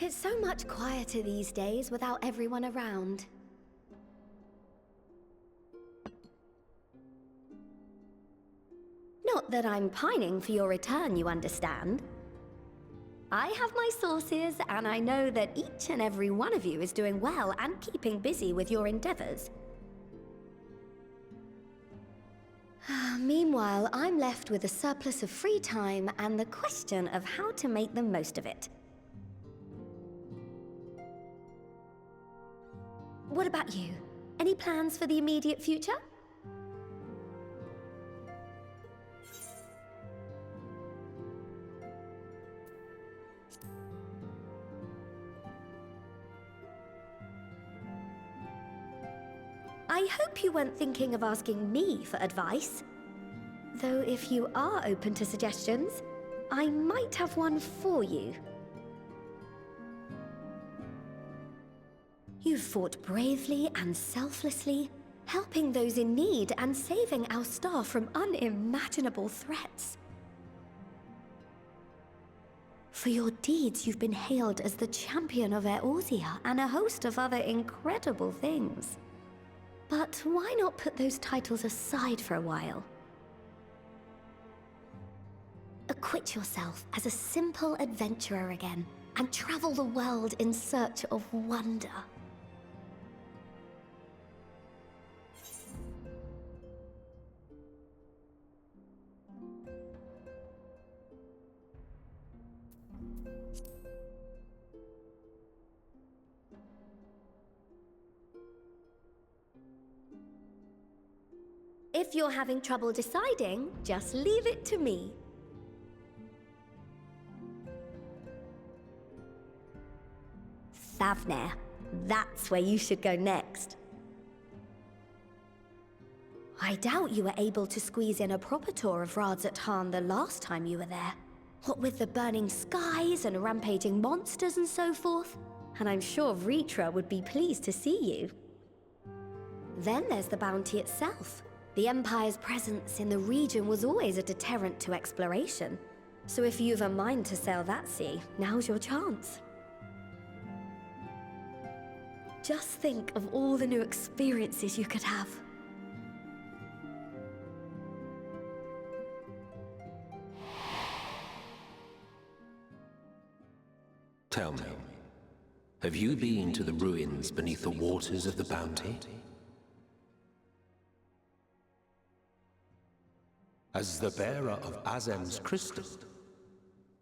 It's so much quieter these days without everyone around. Not that I'm pining for your return, you understand. I have my sources, and I know that each and every one of you is doing well and keeping busy with your endeavors. Meanwhile, I'm left with a surplus of free time and the question of how to make the most of it. What about you? Any plans for the immediate future? I hope you weren't thinking of asking me for advice. Though if you are open to suggestions, I might have one for you. You've fought bravely and selflessly, helping those in need and saving our star from unimaginable threats. For your deeds, you've been hailed as the champion of Eorzea and a host of other incredible things. But why not put those titles aside for a while? Acquit yourself as a simple adventurer again and travel the world in search of wonder. If you're having trouble deciding, just leave it to me. Thavnair, that's where you should go next. I doubt you were able to squeeze in a proper tour of Radzat the last time you were there. What with the burning skies and rampaging monsters and so forth. And I'm sure Vritra would be pleased to see you. Then there's the bounty itself. The Empire's presence in the region was always a deterrent to exploration. So if you've a mind to sail that sea, now's your chance. Just think of all the new experiences you could have. Tell me, have you been to the ruins beneath the waters of the Bounty? As the bearer of Azem's crystal,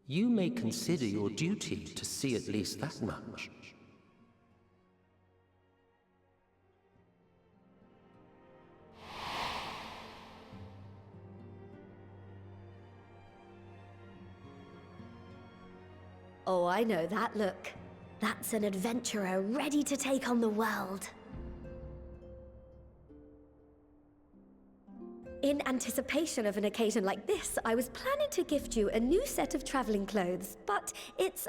you may consider your duty to see at least that much. Oh, I know that look. That's an adventurer ready to take on the world. In anticipation of an occasion like this, I was planning to gift you a new set of traveling clothes, but it's,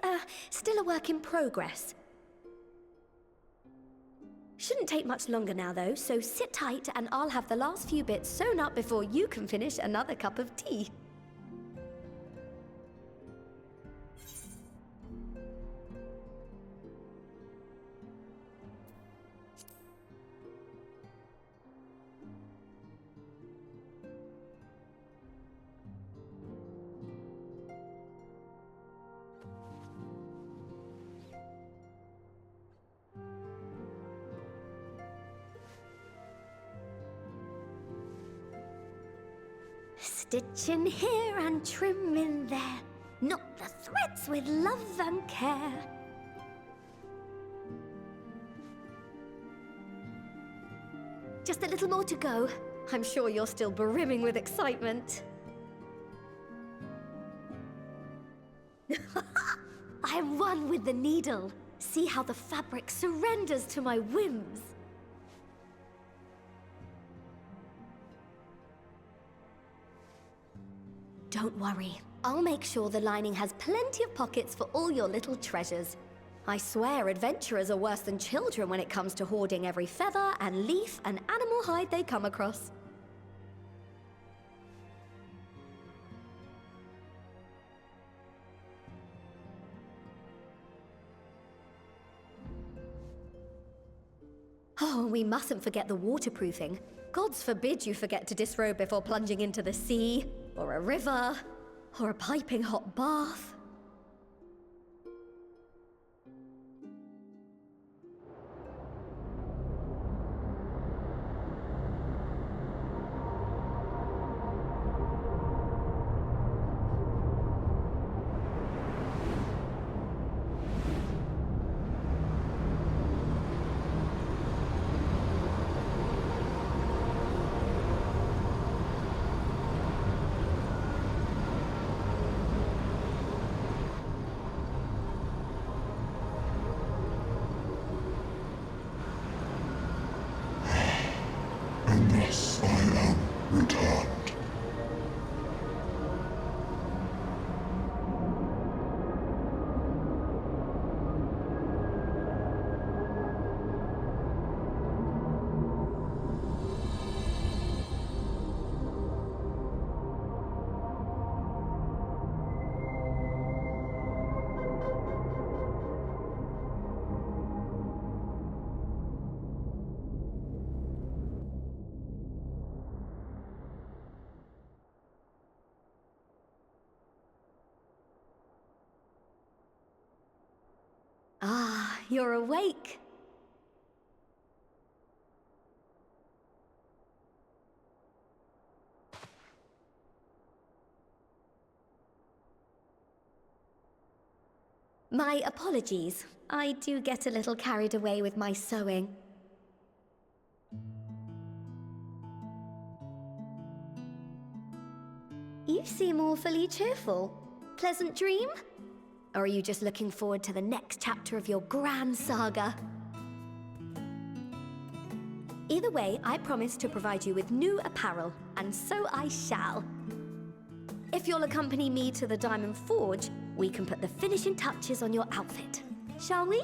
still a work in progress. Shouldn't take much longer now, though, so sit tight and I'll have the last few bits sewn up before you can finish another cup of tea. Stitch in here and trim in there. Knot the threads with love and care. Just a little more to go. I'm sure you're still brimming with excitement. I'm one with the needle. See how the fabric surrenders to my whims. Don't worry. I'll make sure the lining has plenty of pockets for all your little treasures. I swear adventurers are worse than children when it comes to hoarding every feather and leaf and animal hide they come across. Oh, we mustn't forget the waterproofing. Gods forbid you forget to disrobe before plunging into the sea, or a river, or a piping hot bath. And thus I am returned. Ah, you're awake. My apologies. I do get a little carried away with my sewing. You seem awfully cheerful. Pleasant dream? Or are you just looking forward to the next chapter of your grand saga? Either way, I promise to provide you with new apparel, and so I shall. If you'll accompany me to the Diamond Forge, we can put the finishing touches on your outfit. Shall we?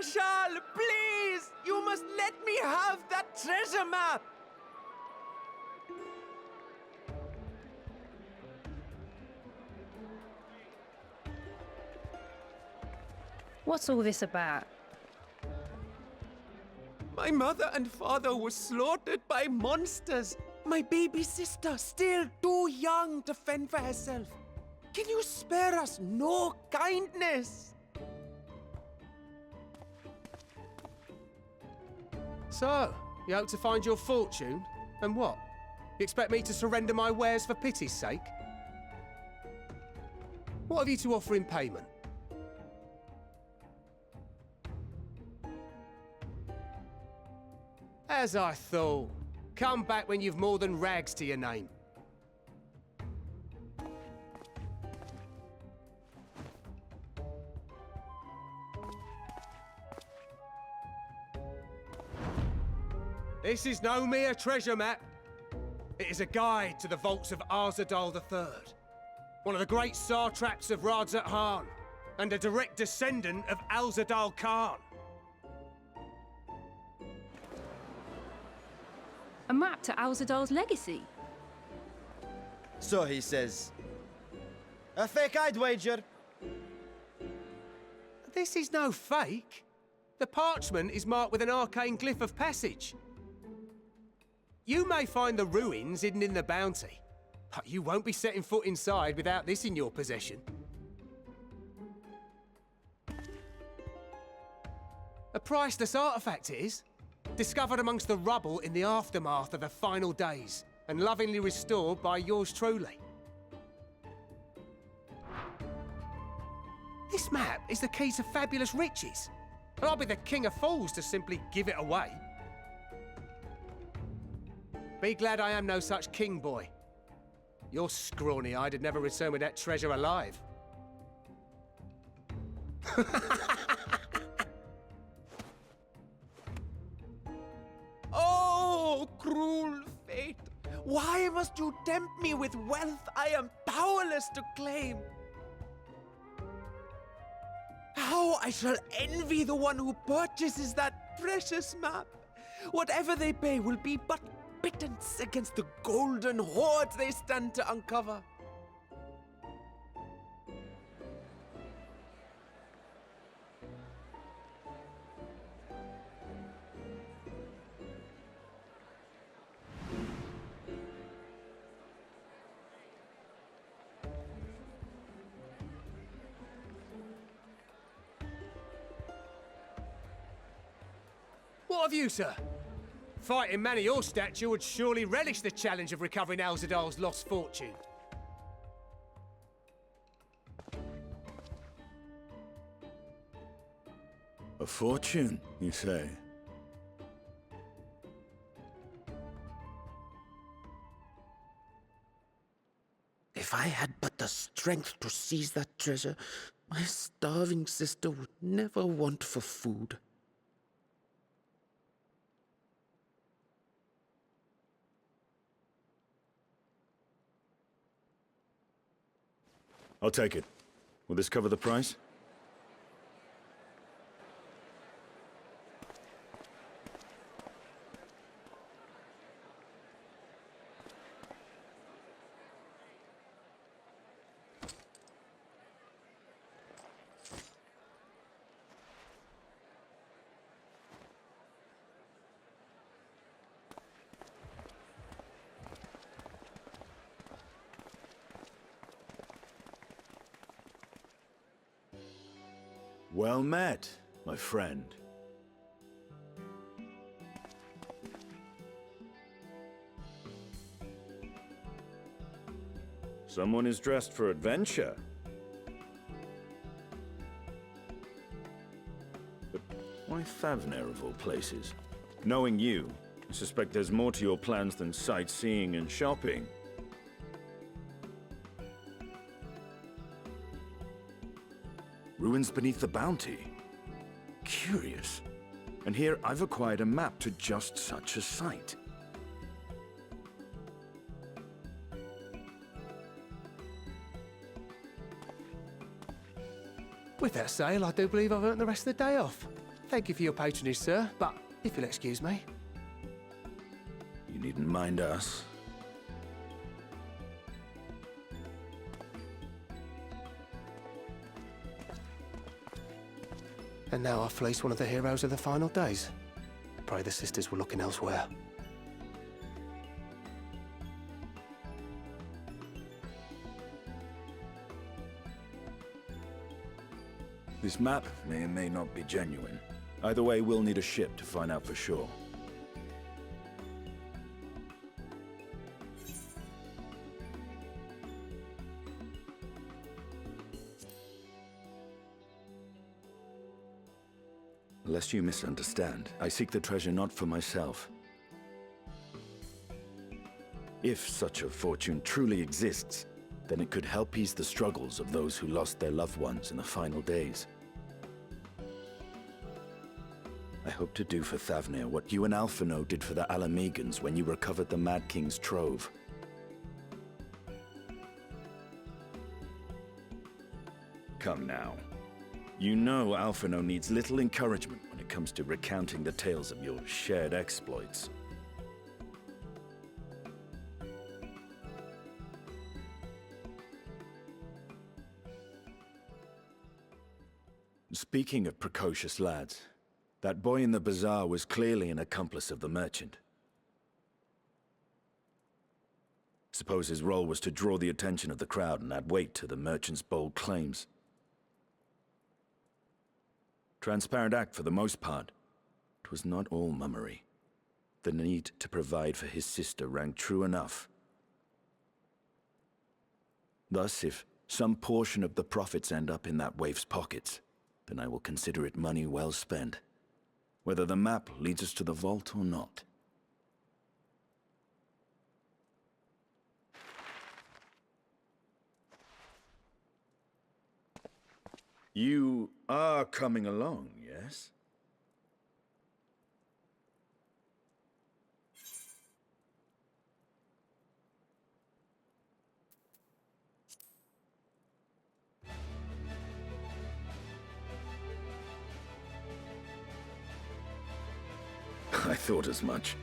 Marshal, please! You must let me have that treasure map! What's all this about? My mother and father were slaughtered by monsters. My baby sister, still too young to fend for herself. Can you spare us no kindness? So, you hope to find your fortune? And what? You expect me to surrender my wares for pity's sake? What have you to offer in payment? As I thought. Come back when you've more than rags to your name. This is no mere treasure map. It is a guide to the vaults of Arzadal III, one of the great satraps of Radzat Han, and a direct descendant of Alzadal Khan. A map to Alzadal's legacy? So he says. A fake, I'd wager. This is no fake. The parchment is marked with an arcane glyph of passage. You may find the ruins hidden in the bounty, but you won't be setting foot inside without this in your possession. A priceless artifact it is, discovered amongst the rubble in the aftermath of the final days, and lovingly restored by yours truly. This map is the key to fabulous riches, and I'll be the king of fools to simply give it away. Be glad I am no such king, boy. Your scrawny-eyed had never return with that treasure alive. Oh, cruel fate! Why must you tempt me with wealth I am powerless to claim? How I shall envy the one who purchases that precious map! Whatever they pay will be but pittance against the golden hoards they stand to uncover. What of you, sir? Fighting man of your stature would surely relish the challenge of recovering Alzadal's lost fortune. A fortune, you say? If I had but the strength to seize that treasure, my starving sister would never want for food. I'll take it. Will this cover the price? Well met, my friend. Someone is dressed for adventure. But why Favner of all places? Knowing you, I suspect there's more to your plans than sightseeing and shopping. Ruins beneath the bounty. Curious. And here I've acquired a map to just such a site. With that sale, I do believe I've earned the rest of the day off. Thank you for your patronage, sir, but if you'll excuse me. You needn't mind us. And now I fleece one of the heroes of the final days. Pray the sisters were looking elsewhere. This map may or may not be genuine. Either way, we'll need a ship to find out for sure. Lest you misunderstand, I seek the treasure not for myself. If such a fortune truly exists, then it could help ease the struggles of those who lost their loved ones in the final days. I hope to do for Thavnir what you and Alphino did for the Alamegans when you recovered the Mad King's trove. Come now. You know Alphino needs little encouragement when it comes to recounting the tales of your shared exploits. Speaking of precocious lads, that boy in the bazaar was clearly an accomplice of the merchant. Suppose his role was to draw the attention of the crowd and add weight to the merchant's bold claims. Transparent act for the most part. It was not all mummery. The need to provide for his sister rang true enough. Thus, if some portion of the profits end up in that waif's pockets, then I will consider it money well spent, whether the map leads us to the vault or not. You are coming along, yes? I thought as much.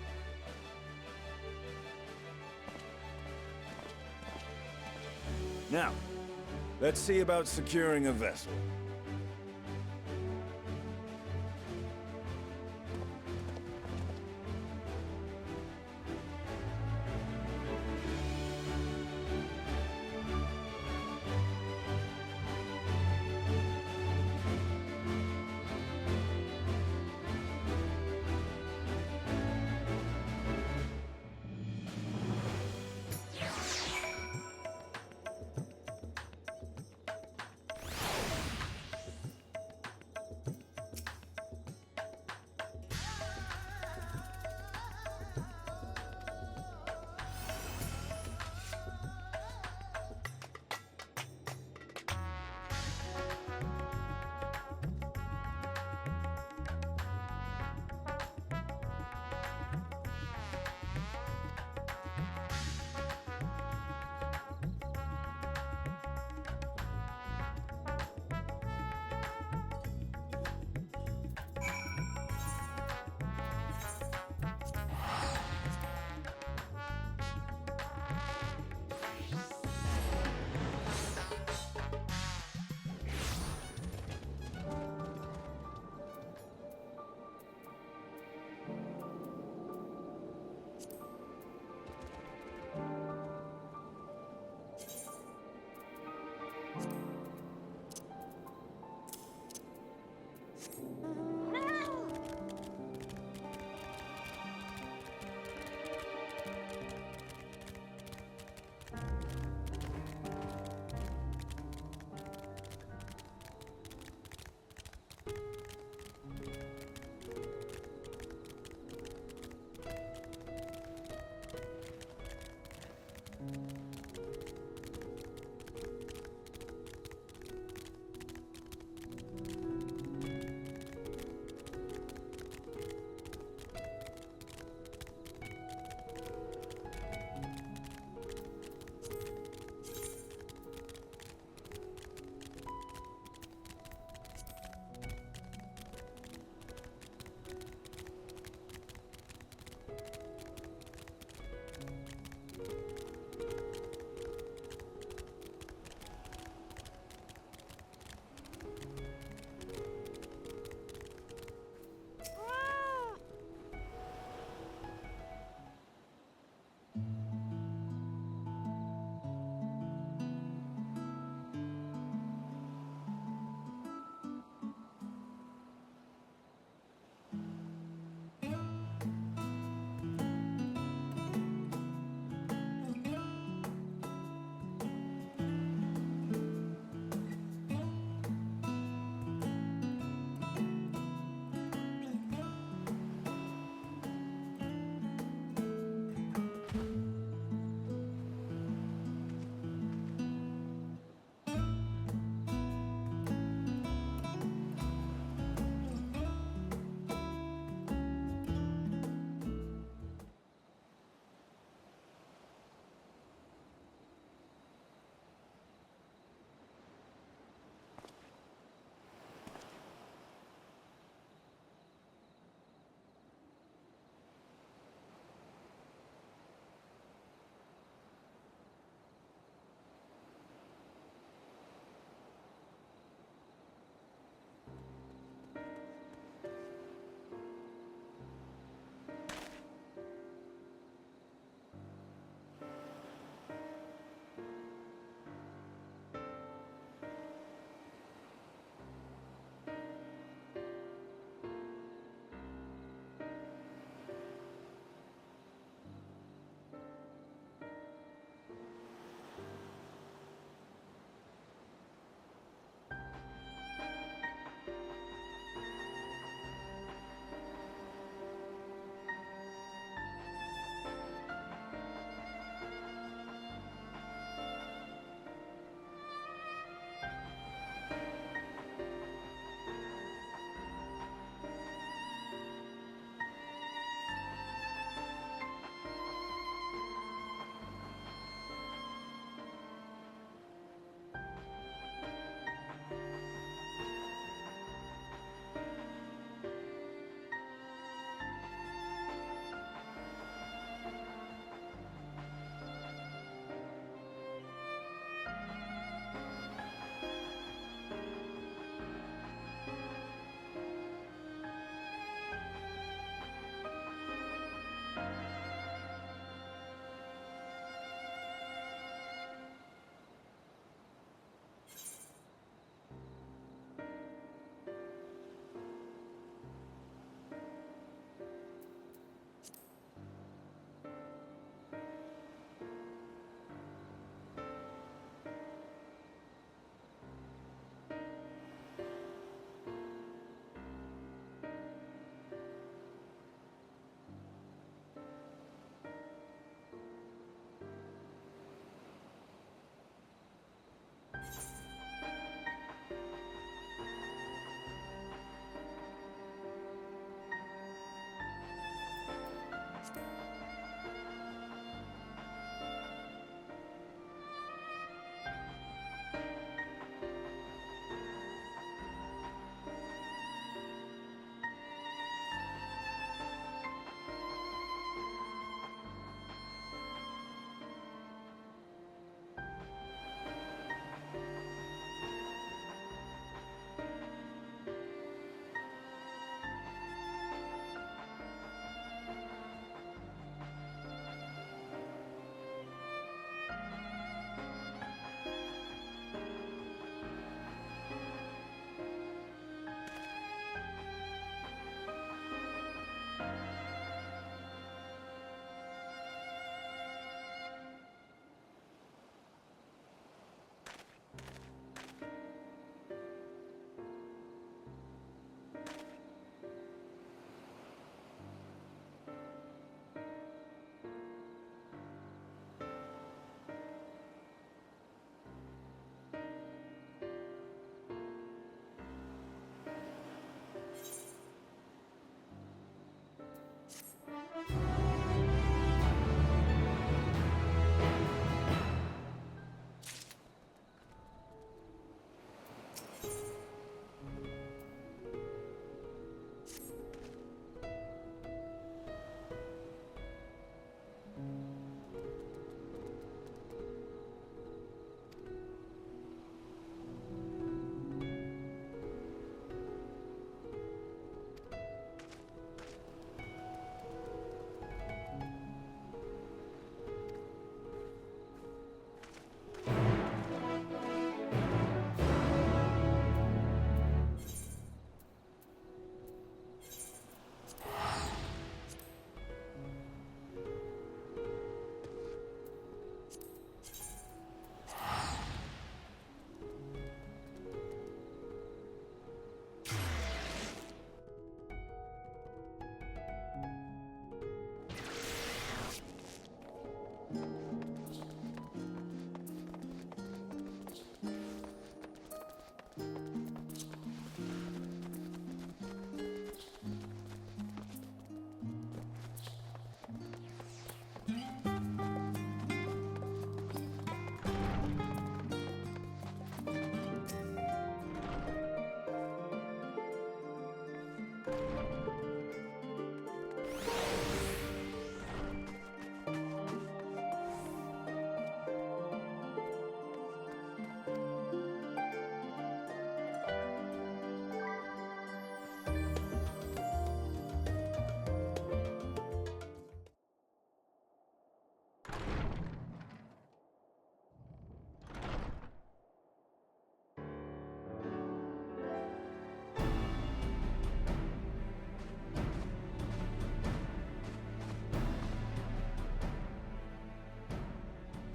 Now, let's see about securing a vessel.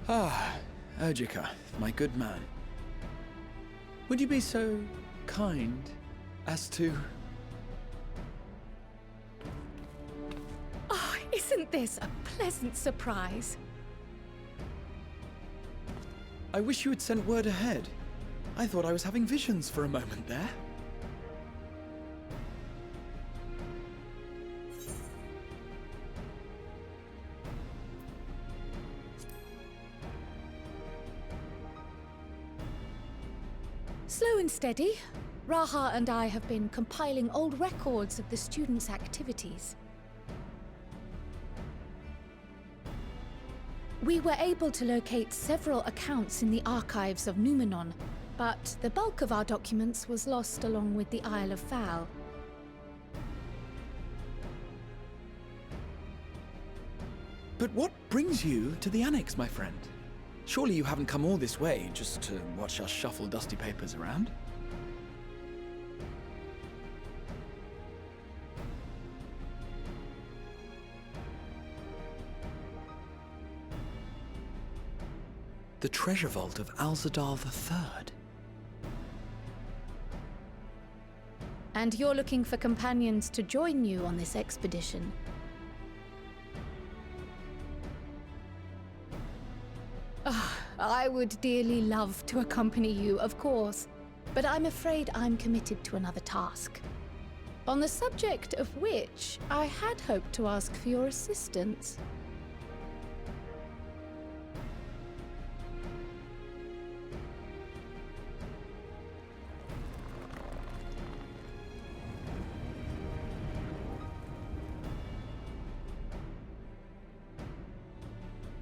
Ah, Ojika, my good man. Would you be so kind as to... Oh, isn't this a pleasant surprise? I wish you had sent word ahead. I thought I was having visions for a moment there. Slow and steady. Raha and I have been compiling old records of the students' activities. We were able to locate several accounts in the archives of Numenon, but the bulk of our documents was lost along with the Isle of Fowl. But what brings you to the Annex, my friend? Surely you haven't come all this way just to watch us shuffle dusty papers around? The treasure vault of Alzadal III. And you're looking for companions to join you on this expedition. I would dearly love to accompany you, of course, but I'm afraid I'm committed to another task. On the subject of which, I had hoped to ask for your assistance.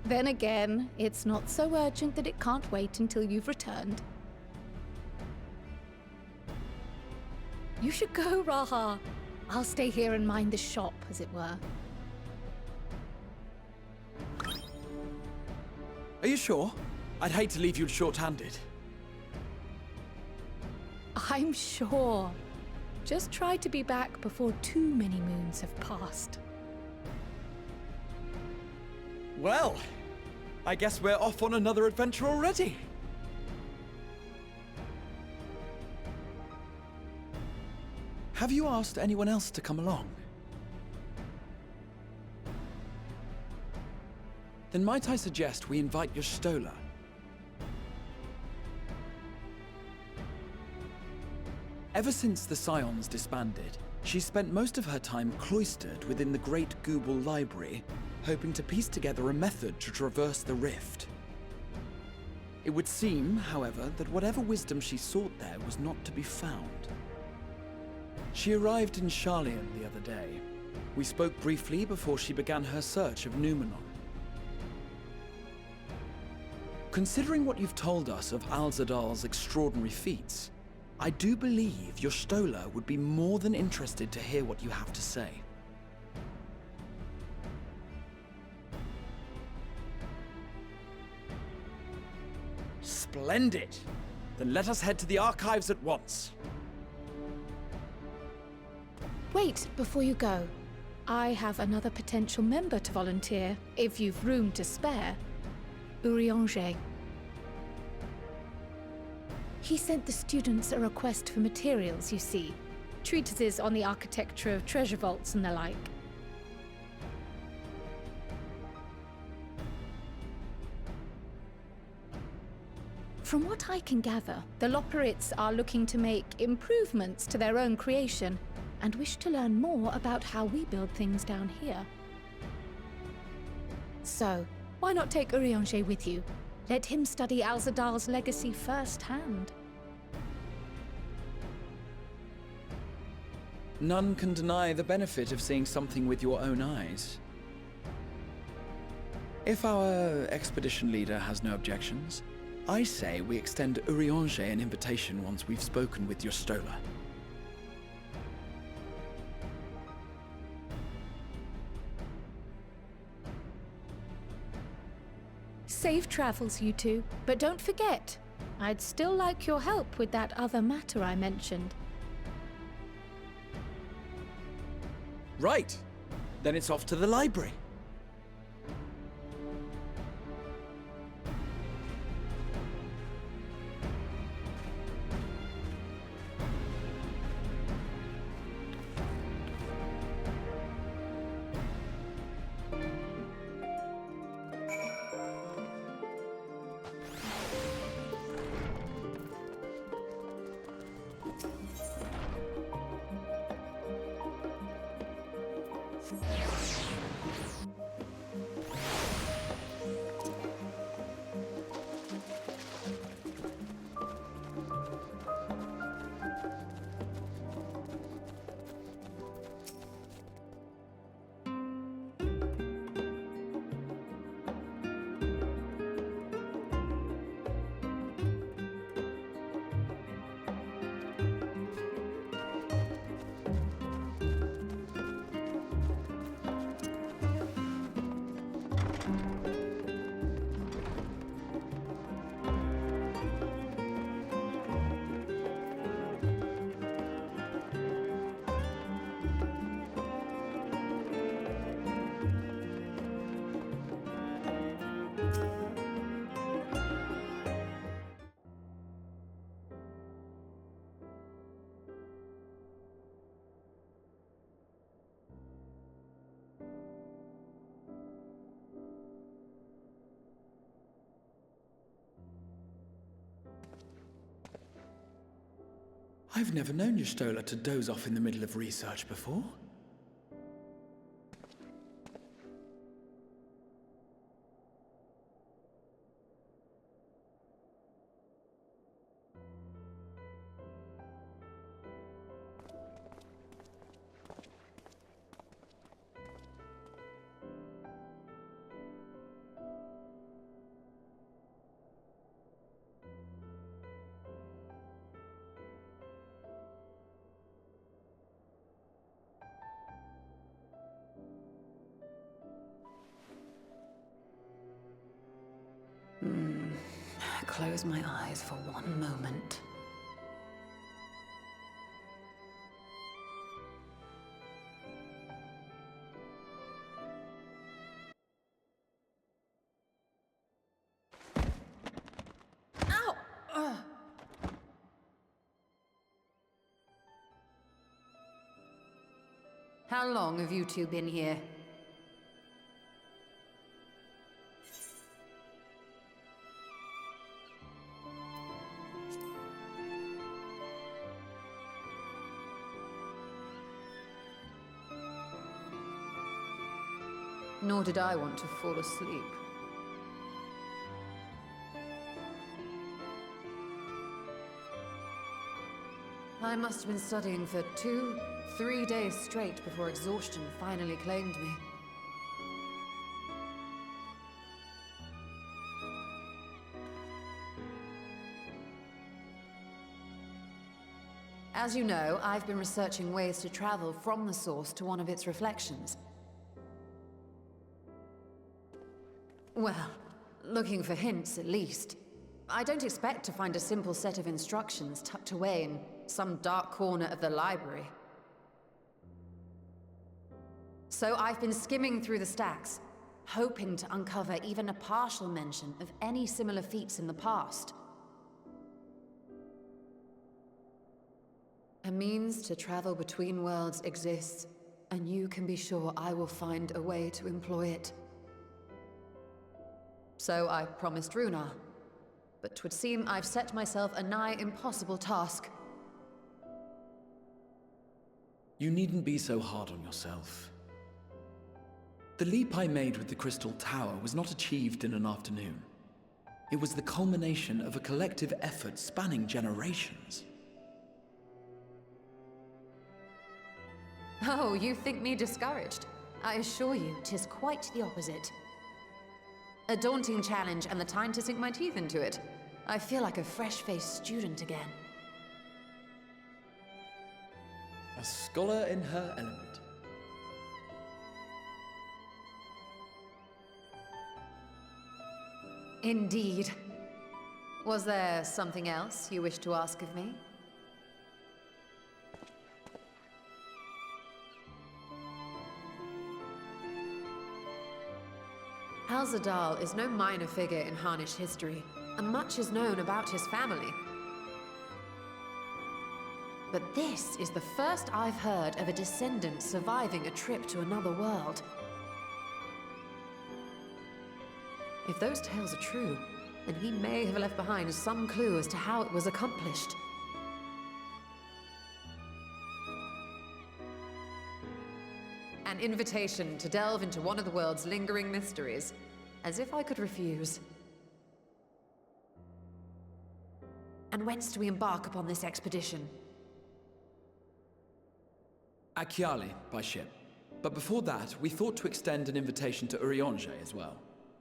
Then again, it's not so urgent that it can't wait until you've returned. You should go, Raha. I'll stay here and mind the shop, as it were. Are you sure? I'd hate to leave you short-handed. I'm sure. Just try to be back before too many moons have passed. Well, I guess we're off on another adventure already. Have you asked anyone else to come along? Then might I suggest we invite your Stola? Ever since the Scions disbanded, she's spent most of her time cloistered within the Great Google Library, hoping to piece together a method to traverse the rift. It would seem, however, that whatever wisdom she sought there was not to be found. She arrived in Charlian the other day. We spoke briefly before she began her search of Numenon. Considering what you've told us of Alzadal's extraordinary feats, I do believe your Stola would be more than interested to hear what you have to say. Splendid! Then let us head to the archives at once. Wait, before you go. I have another potential member to volunteer, if you've room to spare. Urianger. He sent the students a request for materials, you see. Treatises on the architecture of treasure vaults and the like. From what I can gather, the Loporrits are looking to make improvements to their own creation and wish to learn more about how we build things down here. So, why not take Urianger with you? Let him study Alzadal's legacy firsthand. None can deny the benefit of seeing something with your own eyes. If our expedition leader has no objections, I say we extend Urianger an invitation once we've spoken with your Stola. Safe travels, you two. But don't forget, I'd still like your help with that other matter I mentioned. Right. Then it's off to the library. I've never known Y'shtola to doze off in the middle of research before. Close my eyes for one moment. Ow! Ugh. How long have you two been here? Nor did I want to fall asleep. I must have been studying for 2-3 days straight before exhaustion finally claimed me. As you know, I've been researching ways to travel from the source to one of its reflections. Well, looking for hints at least. I don't expect to find a simple set of instructions tucked away in some dark corner of the library. So I've been skimming through the stacks, hoping to uncover even a partial mention of any similar feats in the past. A means to travel between worlds exists, and you can be sure I will find a way to employ it. So I promised Runar, but 'twould seem I've set myself a nigh impossible task. You needn't be so hard on yourself. The leap I made with the Crystal Tower was not achieved in an afternoon. It was the culmination of a collective effort spanning generations. Oh, you think me discouraged? I assure you, 'tis quite the opposite. A daunting challenge and the time to sink my teeth into it. I feel like a fresh-faced student again. A scholar in her element. Indeed. Was there something else you wish to ask of me? Alzadal is no minor figure in Harnish history, and much is known about his family. But this is the first I've heard of a descendant surviving a trip to another world. If those tales are true, then he may have left behind some clue as to how it was accomplished. An invitation to delve into one of the world's lingering mysteries. As if I could refuse. And whence do we embark upon this expedition? Akyali, by ship. But before that, we thought to extend an invitation to Urianger as well.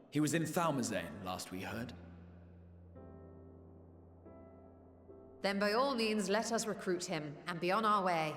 He was in Thalmazane, last we heard. Then by all means, let us recruit him, and be on our way.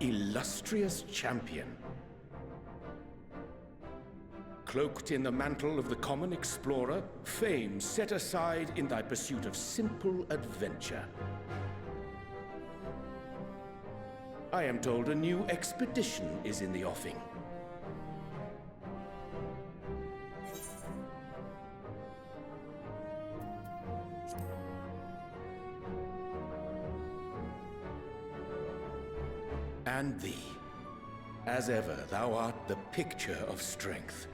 illustrious champion. Cloaked in the mantle of the common explorer, fame set aside in thy pursuit of simple adventure. I am told a new expedition is in the offing. And thee. As ever, thou art the picture of strength.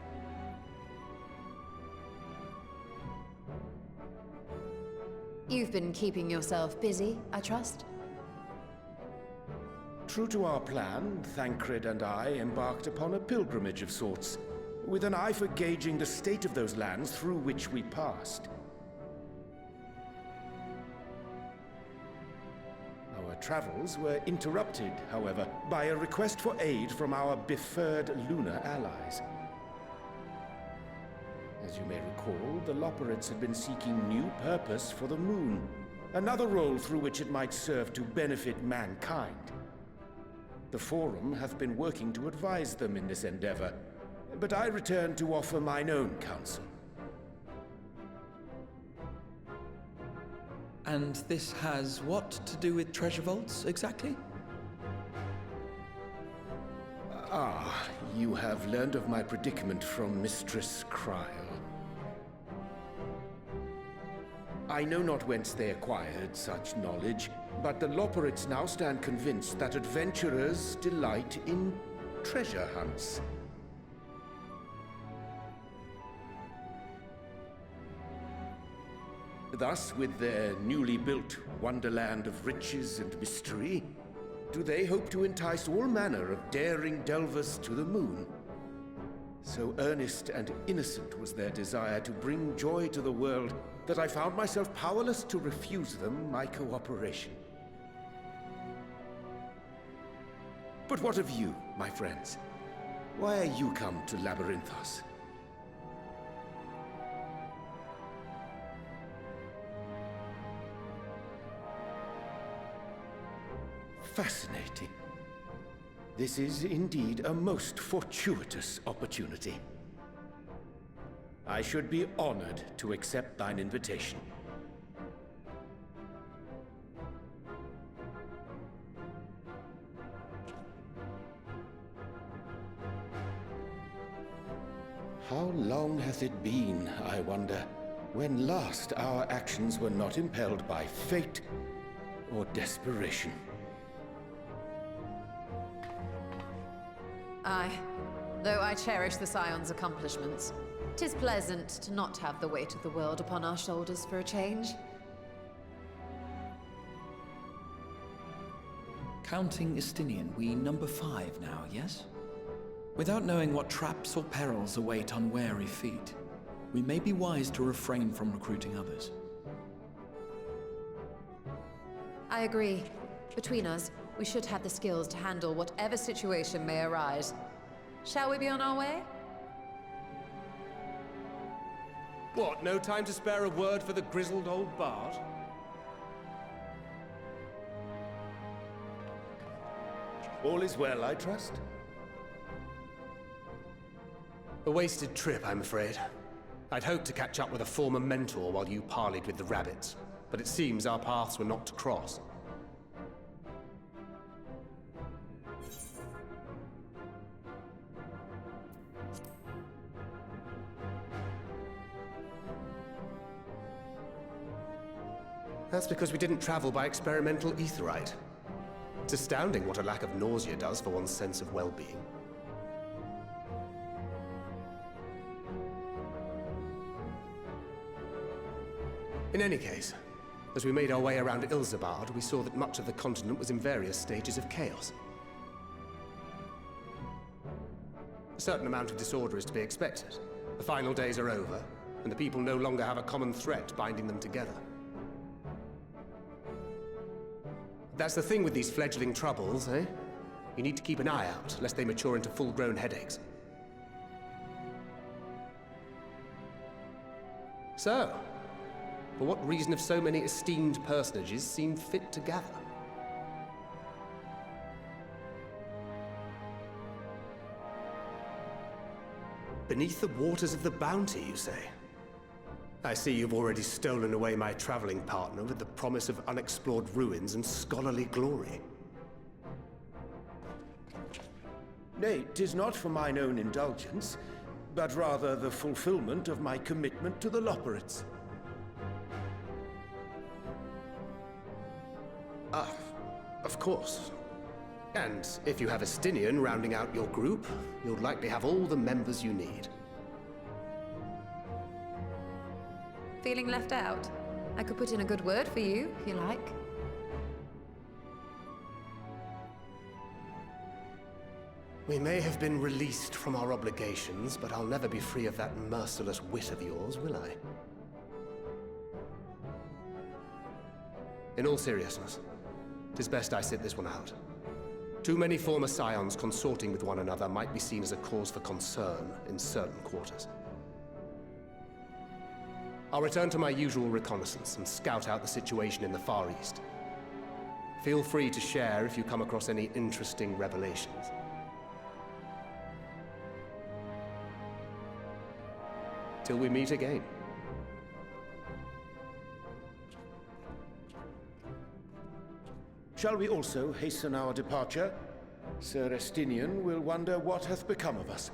You've been keeping yourself busy, I trust? True to our plan, Thancred and I embarked upon a pilgrimage of sorts, with an eye for gauging the state of those lands through which we passed. Our travels were interrupted, however, by a request for aid from our befurred lunar allies. As you may recall, the Loperids had been seeking new purpose for the moon, another role through which it might serve to benefit mankind. The Forum hath been working to advise them in this endeavor, but I return to offer mine own counsel. And this has what to do with treasure vaults, exactly? Ah, you have learned of my predicament from Mistress Cryle. I know not whence they acquired such knowledge, but the Loperids now stand convinced that adventurers delight in treasure hunts. Thus, with their newly built wonderland of riches and mystery, do they hope to entice all manner of daring delvers to the moon. So earnest and innocent was their desire to bring joy to the world that I found myself powerless to refuse them my cooperation. But what of you, my friends? Why are you come to Labyrinthos? Fascinating. This is indeed a most fortuitous opportunity. I should be honored to accept thine invitation. How long hath it been, I wonder, when last our actions were not impelled by fate or desperation? Aye. Though I cherish the Scion's accomplishments, 'tis pleasant to not have the weight of the world upon our shoulders for a change. Counting Istinian, we number 5 now, yes? Without knowing what traps or perils await unwary feet, we may be wise to refrain from recruiting others. I agree. Between us, we should have the skills to handle whatever situation may arise. Shall we be on our way? What, no time to spare a word for the grizzled old bard? All is well, I trust? A wasted trip, I'm afraid. I'd hoped to catch up with a former mentor while you parleyed with the rabbits, but it seems our paths were not to cross. That's because we didn't travel by experimental etherite. It's astounding what a lack of nausea does for one's sense of well-being. In any case, as we made our way around Ilzabard, we saw that much of the continent was in various stages of chaos. A certain amount of disorder is to be expected. The final days are over, and the people no longer have a common threat binding them together. That's the thing with these fledgling troubles, eh? You need to keep an eye out, lest they mature into full-grown headaches. So, for what reason have so many esteemed personages seen fit to gather? Beneath the waters of the Bounty, you say? I see you've already stolen away my traveling partner with the promise of unexplored ruins and scholarly glory. Nay, 'tis not for mine own indulgence, but rather the fulfillment of my commitment to the Loporrits. Ah, of course. And if you have a Stinian rounding out your group, you'll likely have all the members you need. Feeling left out? I could put in a good word for you, if you like. We may have been released from our obligations, but I'll never be free of that merciless wit of yours, will I? In all seriousness, 'tis best I sit this one out. Too many former scions consorting with one another might be seen as a cause for concern in certain quarters. I'll return to my usual reconnaissance and scout out the situation in the Far East. Feel free to share if you come across any interesting revelations. Till we meet again. Shall we also hasten our departure? Sir Estinian will wonder what hath become of us.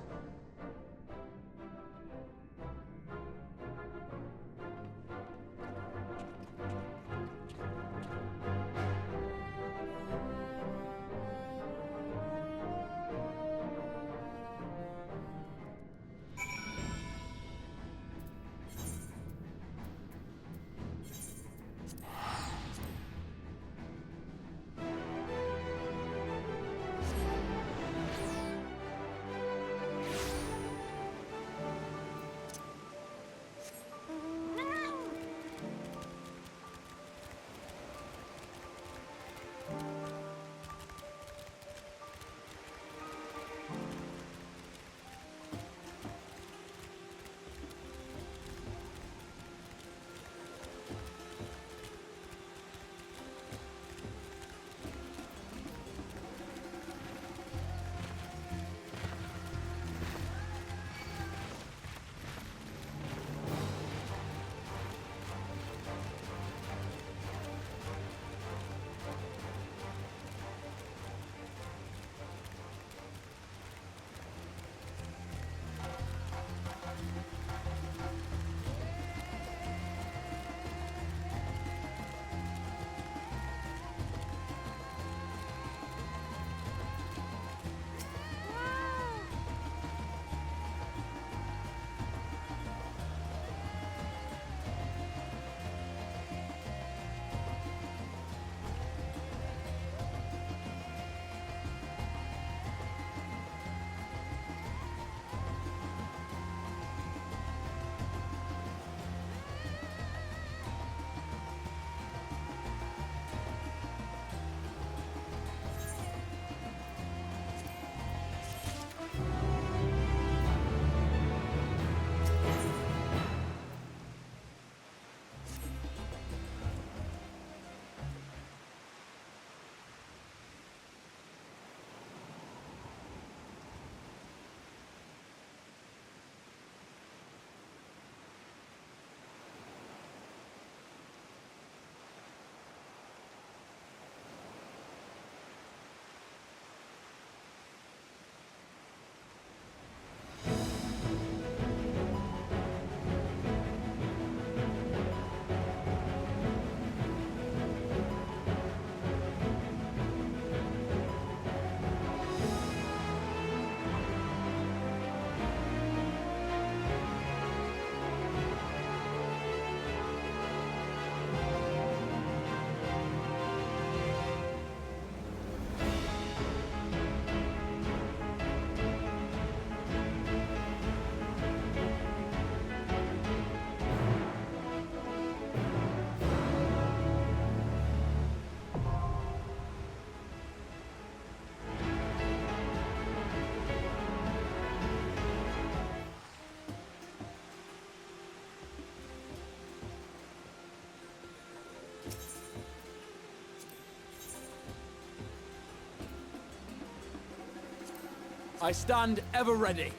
I stand ever ready.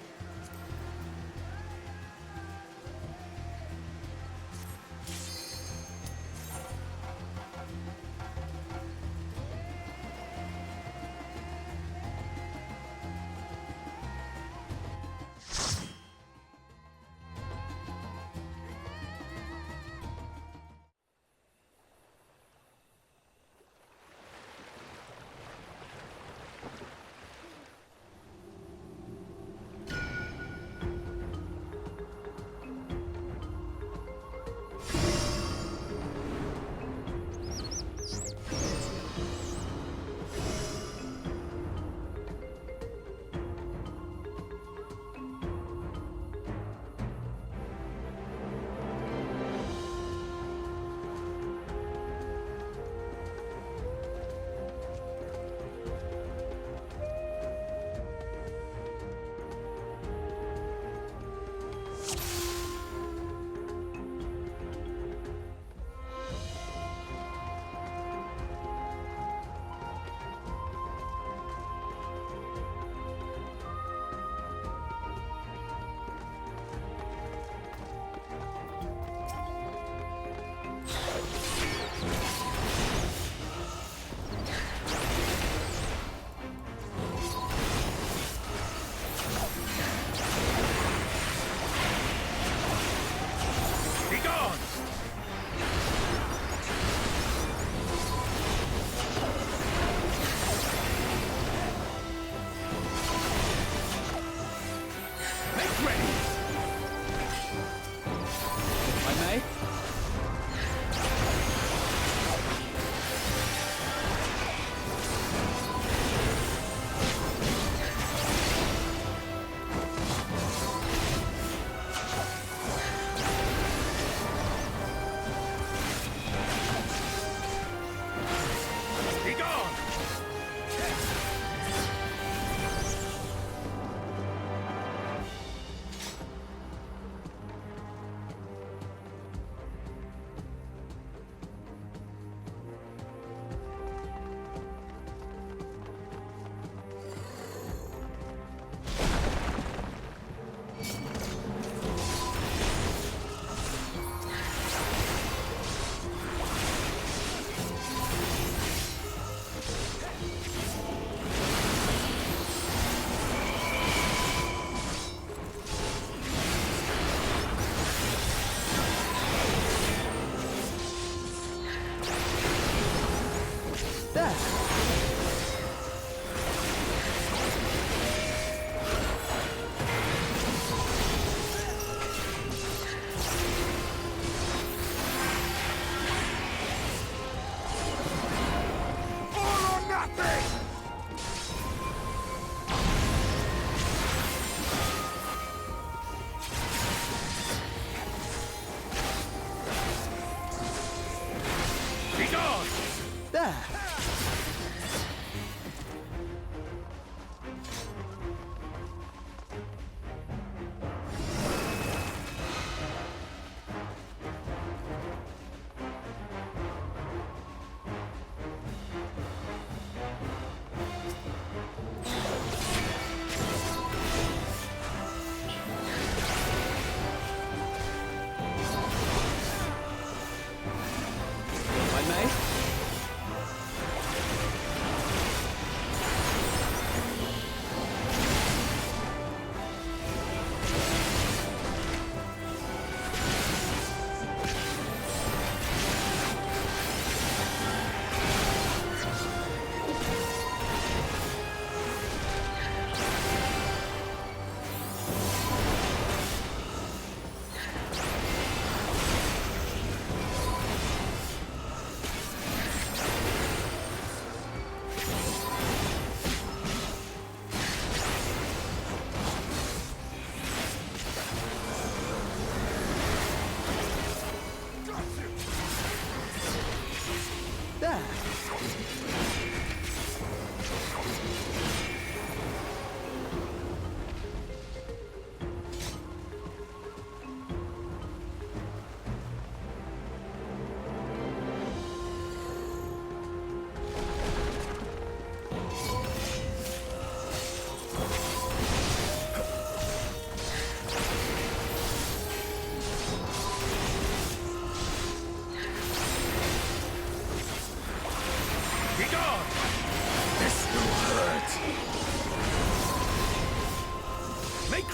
Be gone!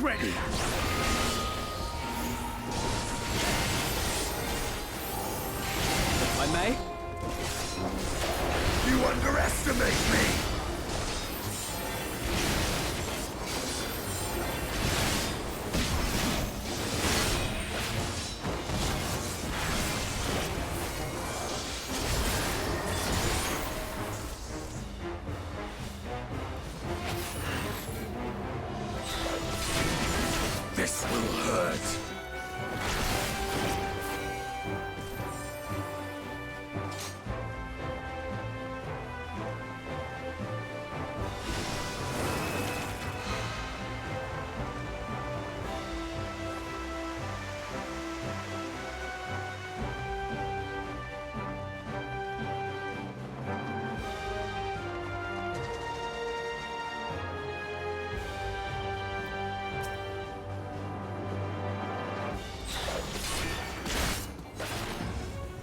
Ready! If I may? You underestimate me! This will hurt.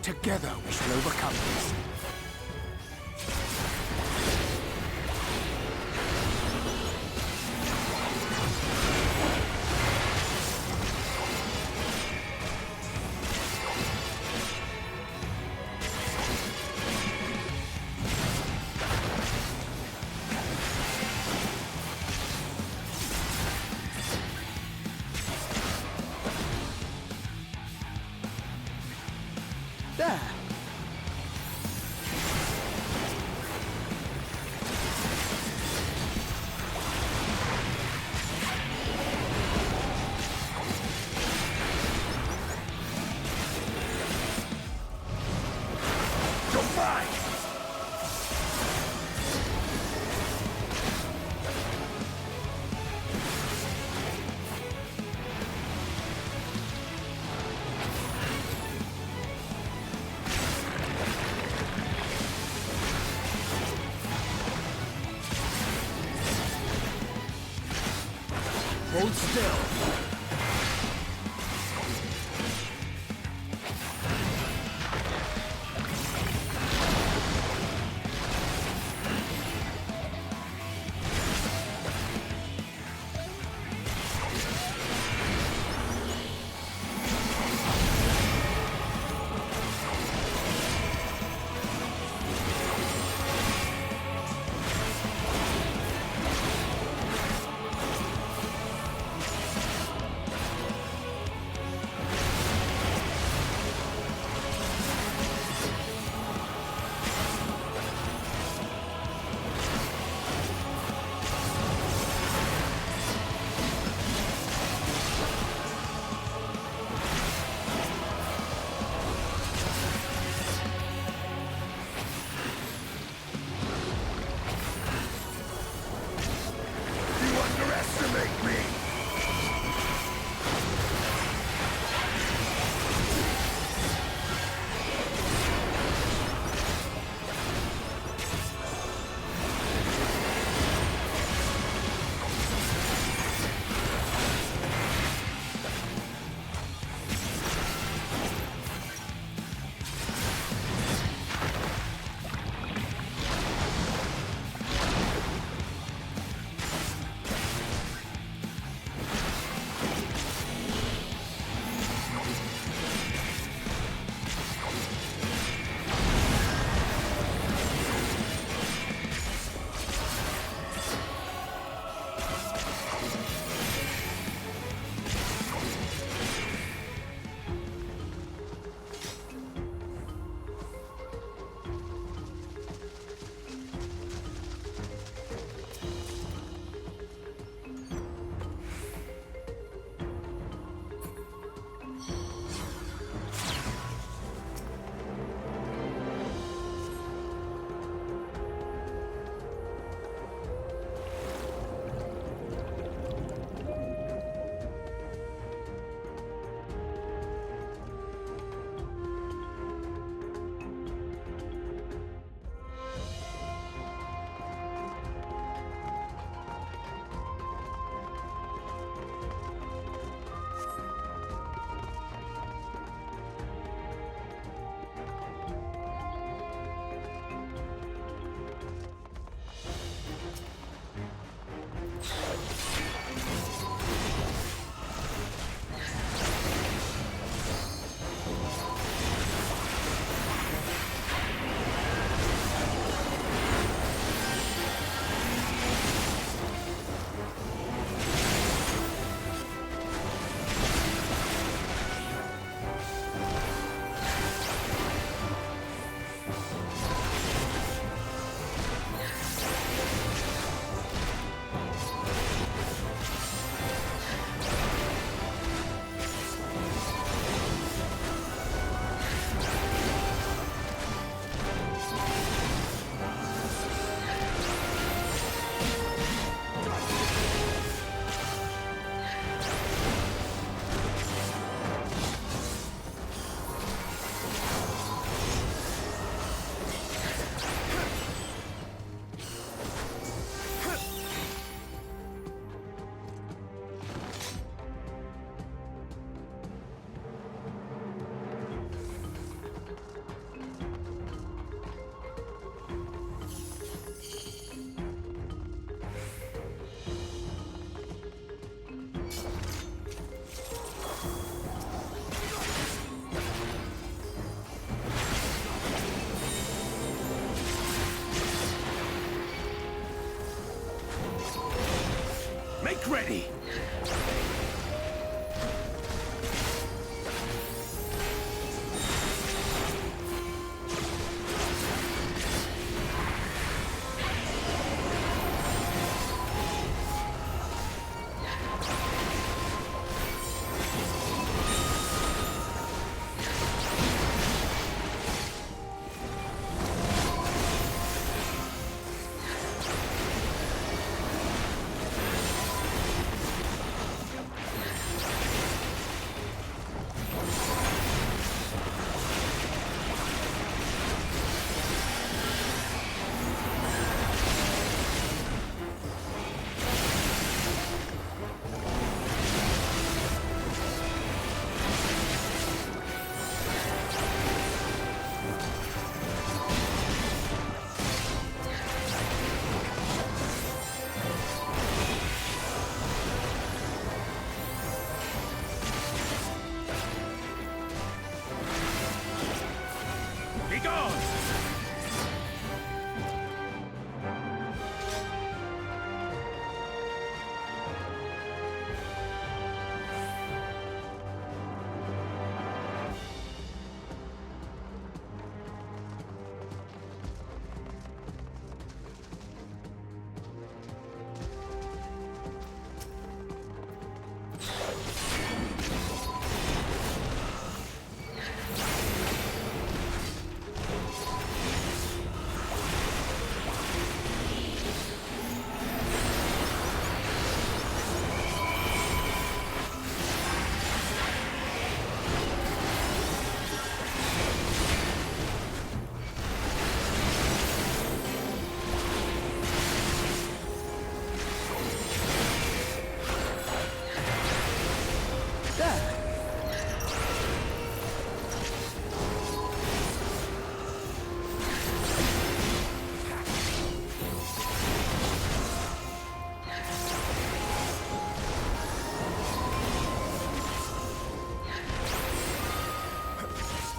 Together we shall overcome this. There! Hold still.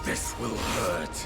This will hurt.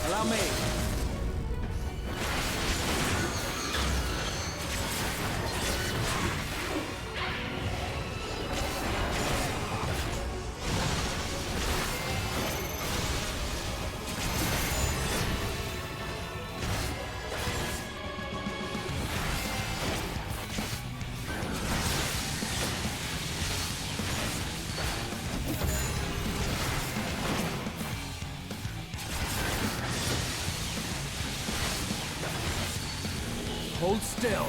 Allow me. Hold still.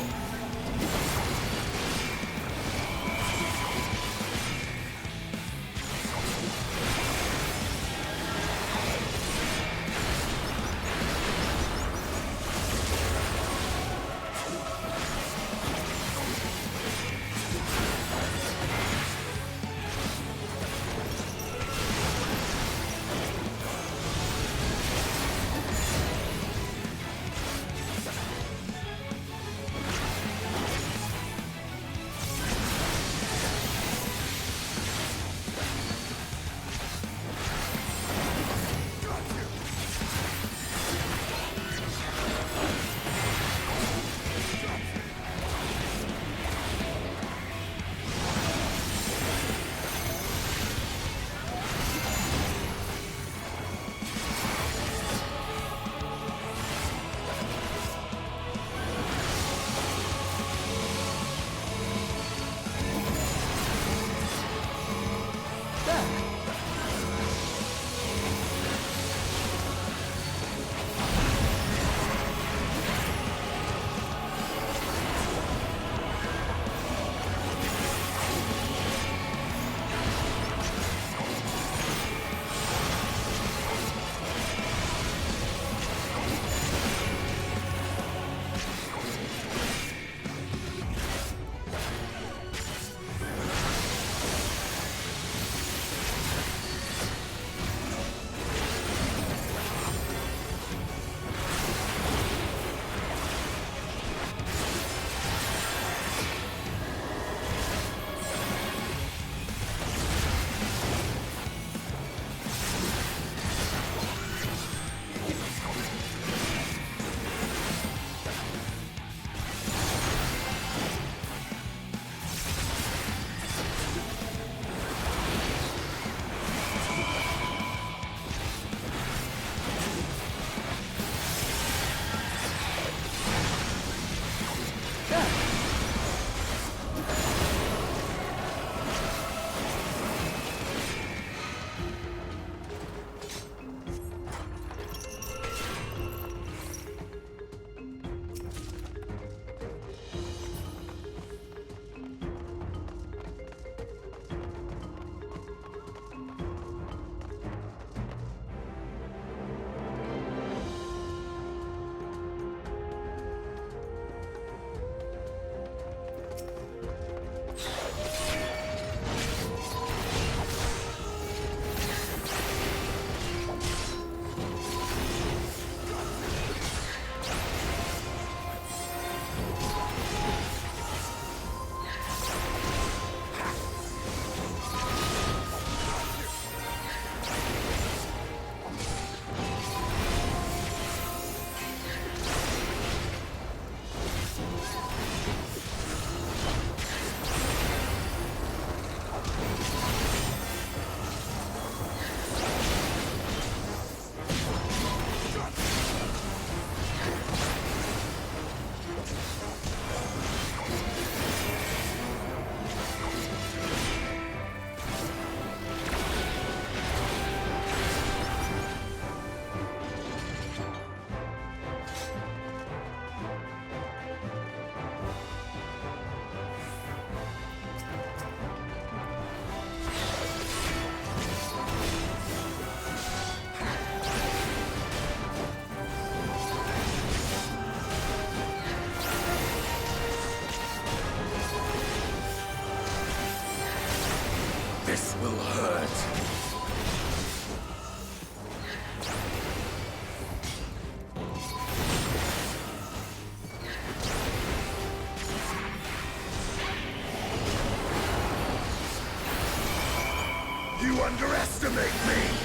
underestimate me!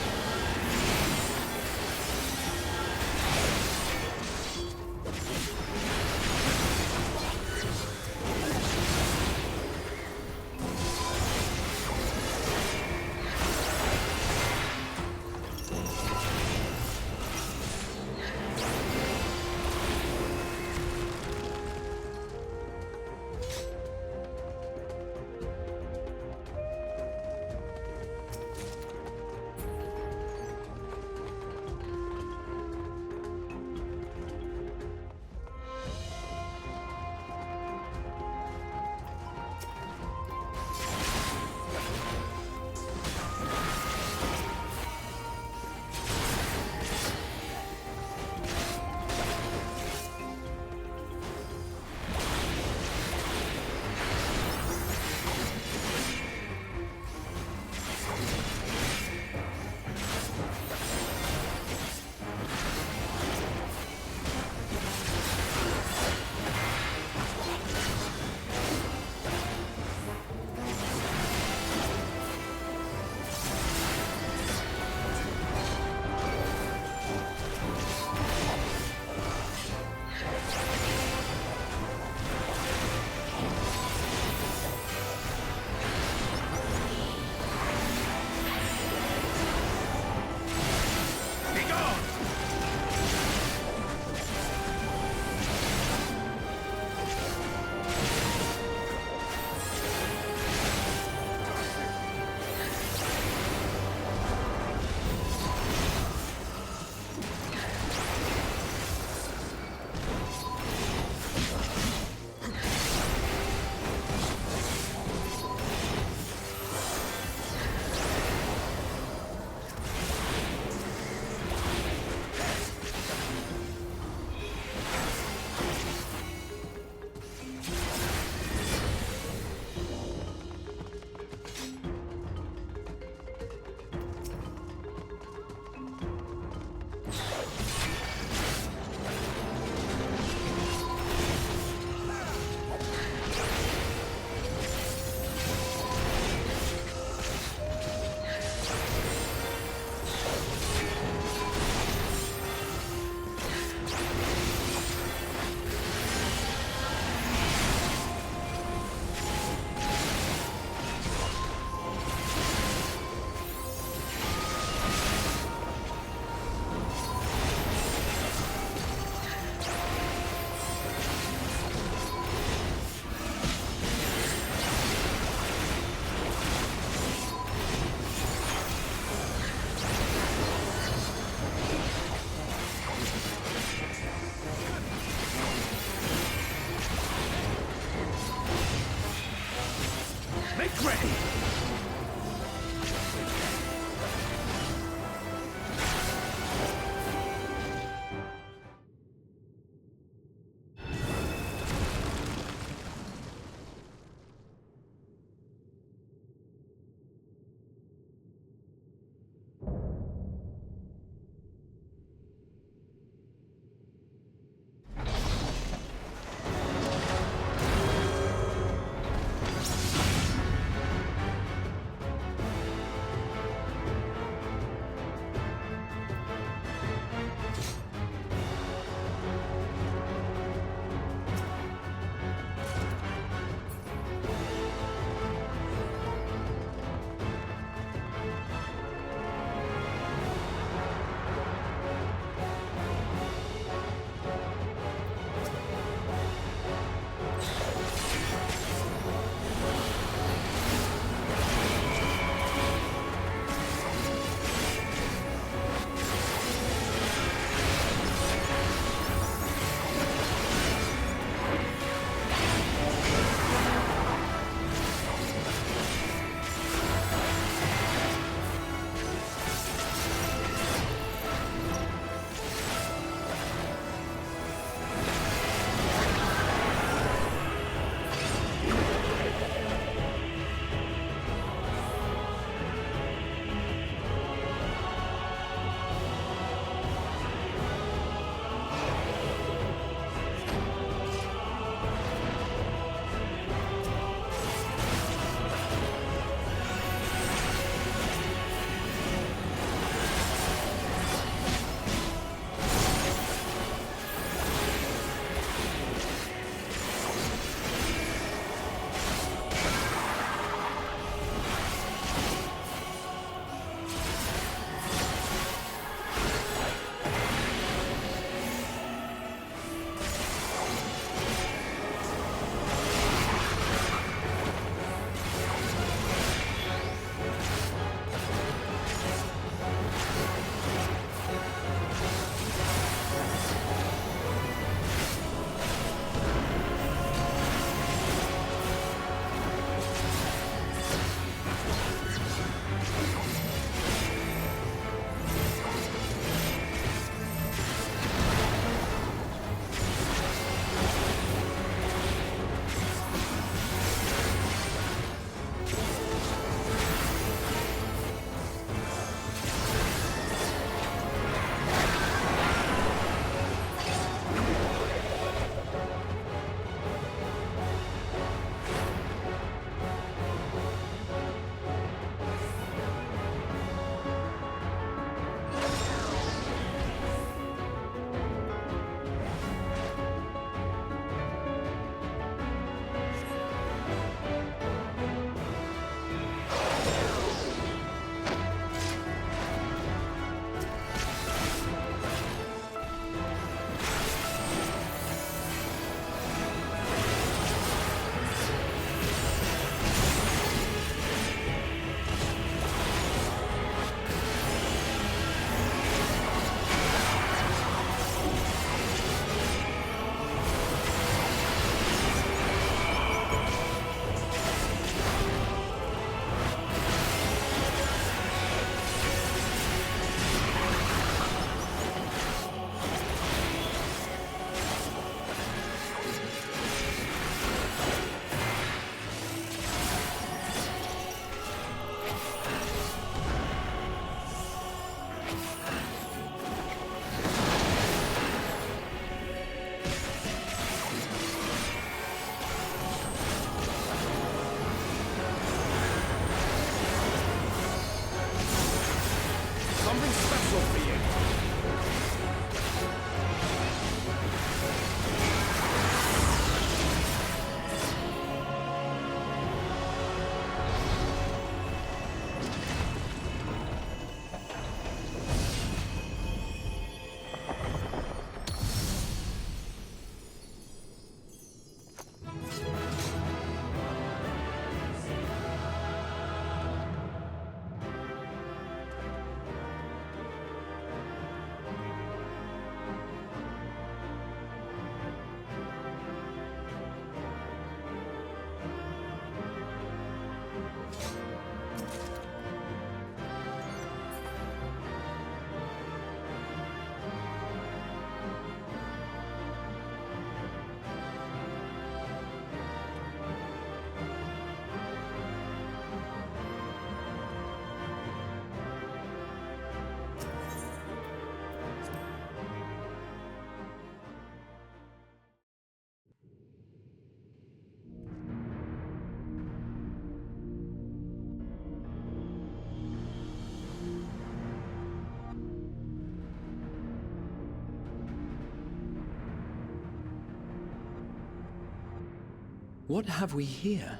What have we here?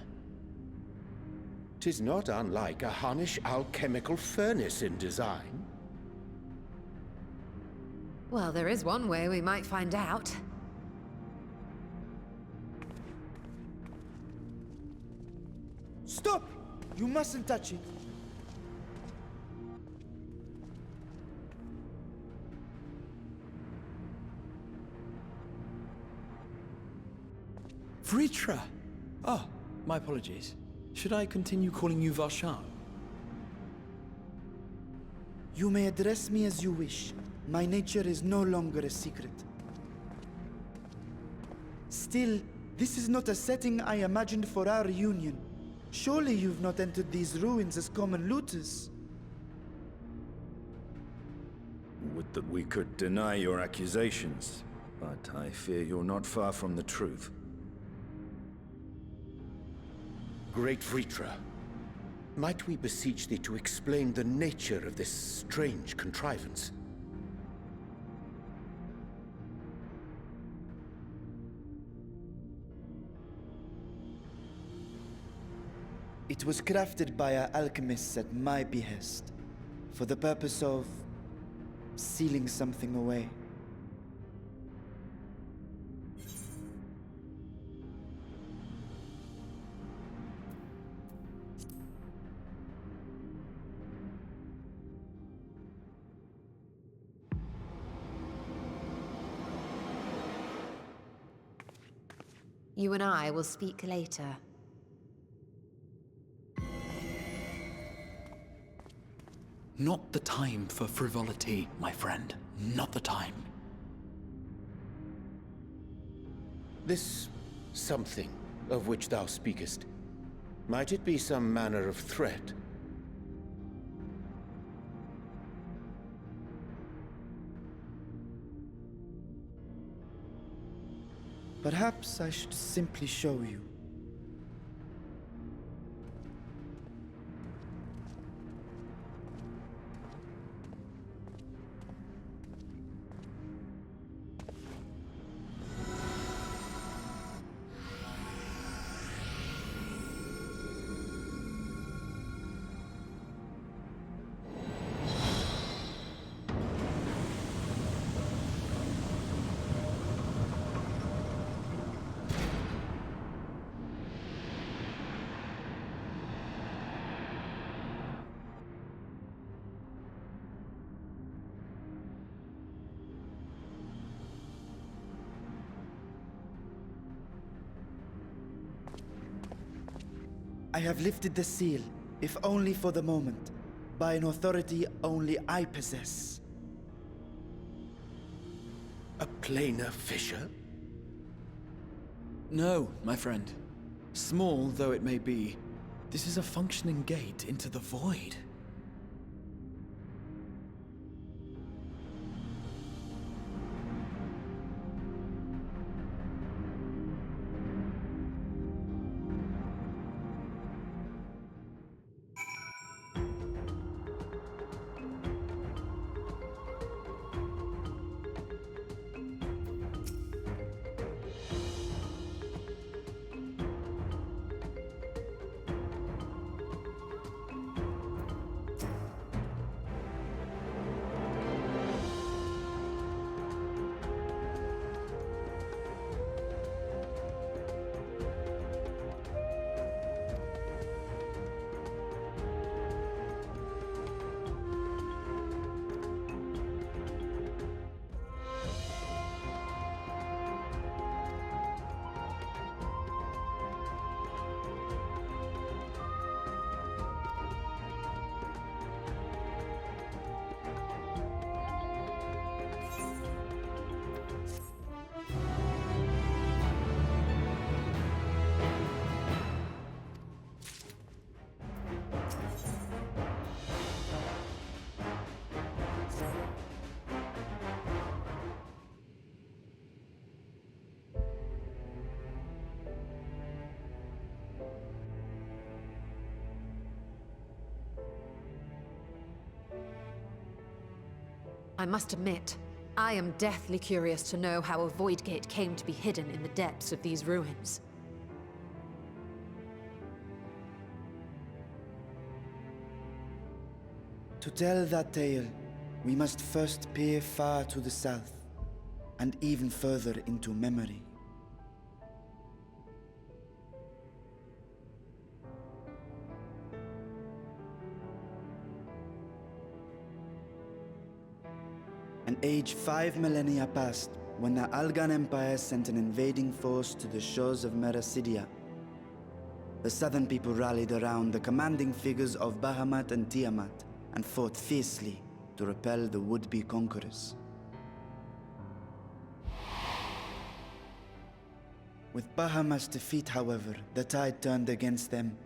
'Tis not unlike a Hunnish alchemical furnace in design. Well, there is one way we might find out. Stop! You mustn't touch it. Vritra! Oh, my apologies. Should I continue calling you Varshan? You may address me as you wish. My nature is no longer a secret. Still, this is not a setting I imagined for our union. Surely you've not entered these ruins as common looters. Would that we could deny your accusations, but I fear you're not far from the truth. Great Vritra, might we beseech thee to explain the nature of this strange contrivance? It was crafted by our alchemists at my behest, for the purpose of sealing something away. You and I will speak later. Not the time for frivolity, my friend. Not the time. This something of which thou speakest, might it be some manner of threat? Perhaps I should simply show you. I have lifted the seal, if only for the moment, by an authority only I possess. A planar fissure? No, my friend. Small though it may be, this is a functioning gate into the void. I must admit, I am deathly curious to know how a void gate came to be hidden in the depths of these ruins. To tell that tale, we must first peer far to the south, and even further into memory. An age 5 millennia passed when the Algan Empire sent an invading force to the shores of Meracidia. The southern people rallied around the commanding figures of Bahamut and Tiamat and fought fiercely to repel the would-be conquerors. With Bahamut's defeat, however, the tide turned against them.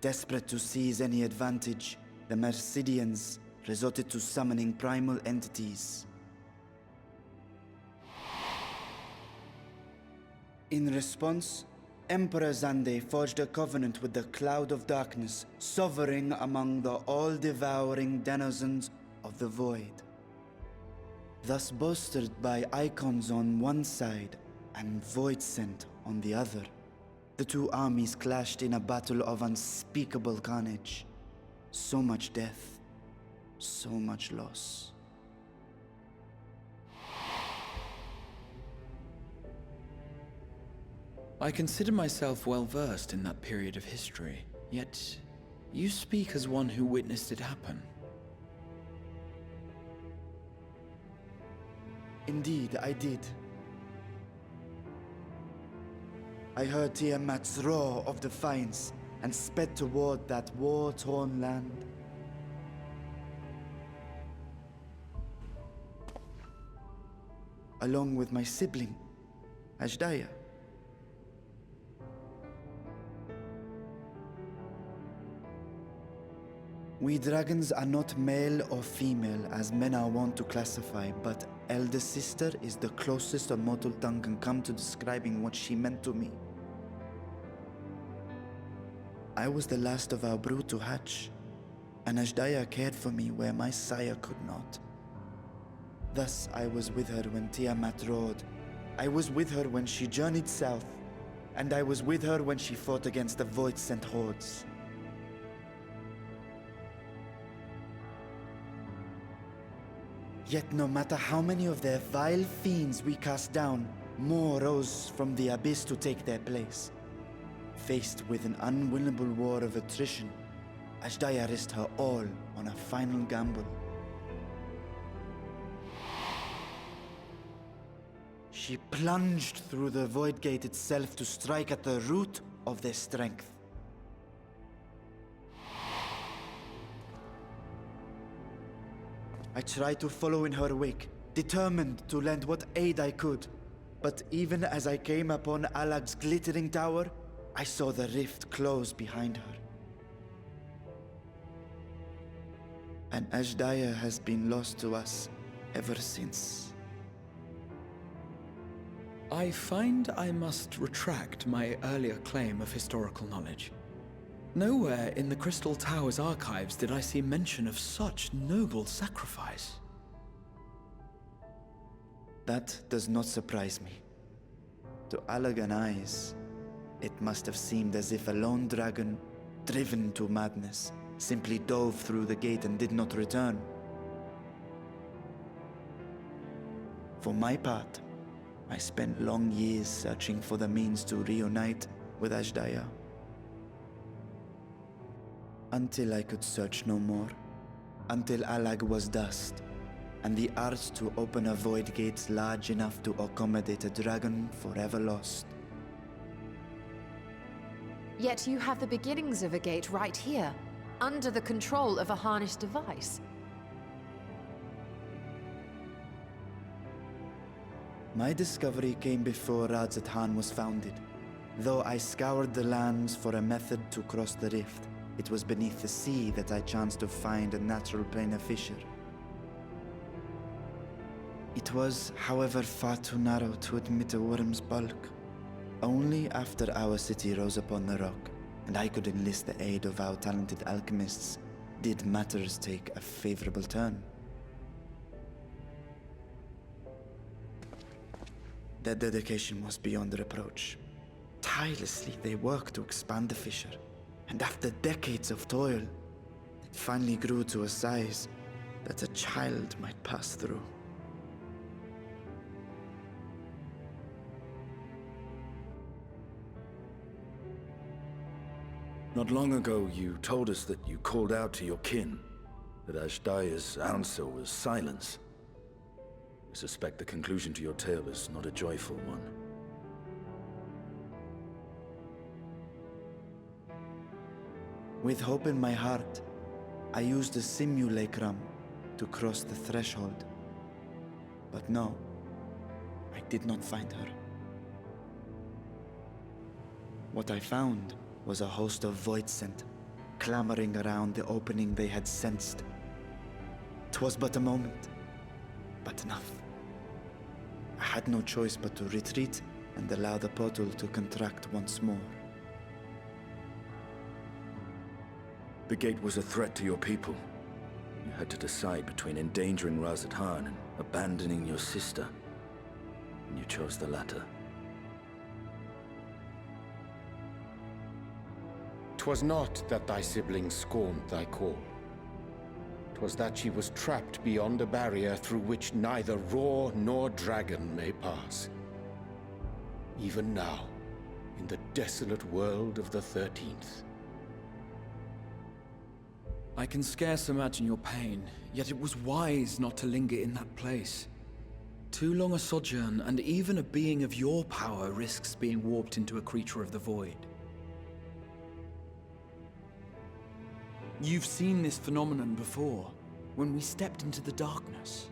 Desperate to seize any advantage, the Mercidians resorted to summoning primal entities. In response, Emperor Zande forged a covenant with the Cloud of Darkness, sovereign among the all-devouring denizens of the Void. Thus bolstered by icons on one side and Void Scent on the other, the two armies clashed in a battle of unspeakable carnage. So much death, so much loss. I consider myself well versed in that period of history, yet you speak as one who witnessed it happen. Indeed, I did. I heard Tiamat's roar of defiance and sped toward that war-torn land. Along with my sibling, Ashdaya. We dragons are not male or female as men are wont to classify, but elder sister is the closest a mortal tongue can come to describing what she meant to me. I was the last of our brood to hatch, and Ashdaya cared for me where my sire could not. Thus I was with her when Tiamat roared. I was with her when she journeyed south, and I was with her when she fought against the Void-sent hordes. Yet no matter how many of their vile fiends we cast down, more rose from the abyss to take their place. Faced with an unwinnable war of attrition, Ashdaya risked her all on a final gamble. She plunged through the Void Gate itself to strike at the root of their strength. I tried to follow in her wake, determined to lend what aid I could. But even as I came upon Alag's glittering tower, I saw the rift close behind her. And Ashdaya has been lost to us ever since. I find I must retract my earlier claim of historical knowledge. Nowhere in the Crystal Tower's archives did I see mention of such noble sacrifice. That does not surprise me. To Allagan eyes, it must have seemed as if a lone dragon, driven to madness, simply dove through the gate and did not return. For my part, I spent long years searching for the means to reunite with Ashdaya. Until I could search no more. Until Alag was dust, and the art to open a void gate large enough to accommodate a dragon forever lost. Yet you have the beginnings of a gate right here, under the control of a harnessed device. My discovery came before Radzat Han was founded. Though I scoured the lands for a method to cross the rift, it was beneath the sea that I chanced to find a natural planar fissure. It was, however, far too narrow to admit a worm's bulk. Only after our city rose upon the rock, and I could enlist the aid of our talented alchemists, did matters take a favorable turn. Their dedication was beyond reproach. Tirelessly, they worked to expand the fissure, and after decades of toil, it finally grew to a size that a child might pass through. Not long ago, you told us that you called out to your kin, that Ashdaya's answer was silence. I suspect the conclusion to your tale is not a joyful one. With hope in my heart, I used the simulacrum to cross the threshold. But no, I did not find her. What I found was a host of void scent, clamoring around the opening they had sensed. 'Twas but a moment, but enough. I had no choice but to retreat and allow the portal to contract once more. The gate was a threat to your people. You had to decide between endangering Razat Khan and abandoning your sister. And you chose the latter. 'Twas not that thy sibling scorned thy call. 'Twas that she was trapped beyond a barrier through which neither roar nor dragon may pass. Even now, in the desolate world of the 13th. I can scarce imagine your pain, yet it was wise not to linger in that place. Too long a sojourn, and even a being of your power risks being warped into a creature of the void. You've seen this phenomenon before, when we stepped into the darkness.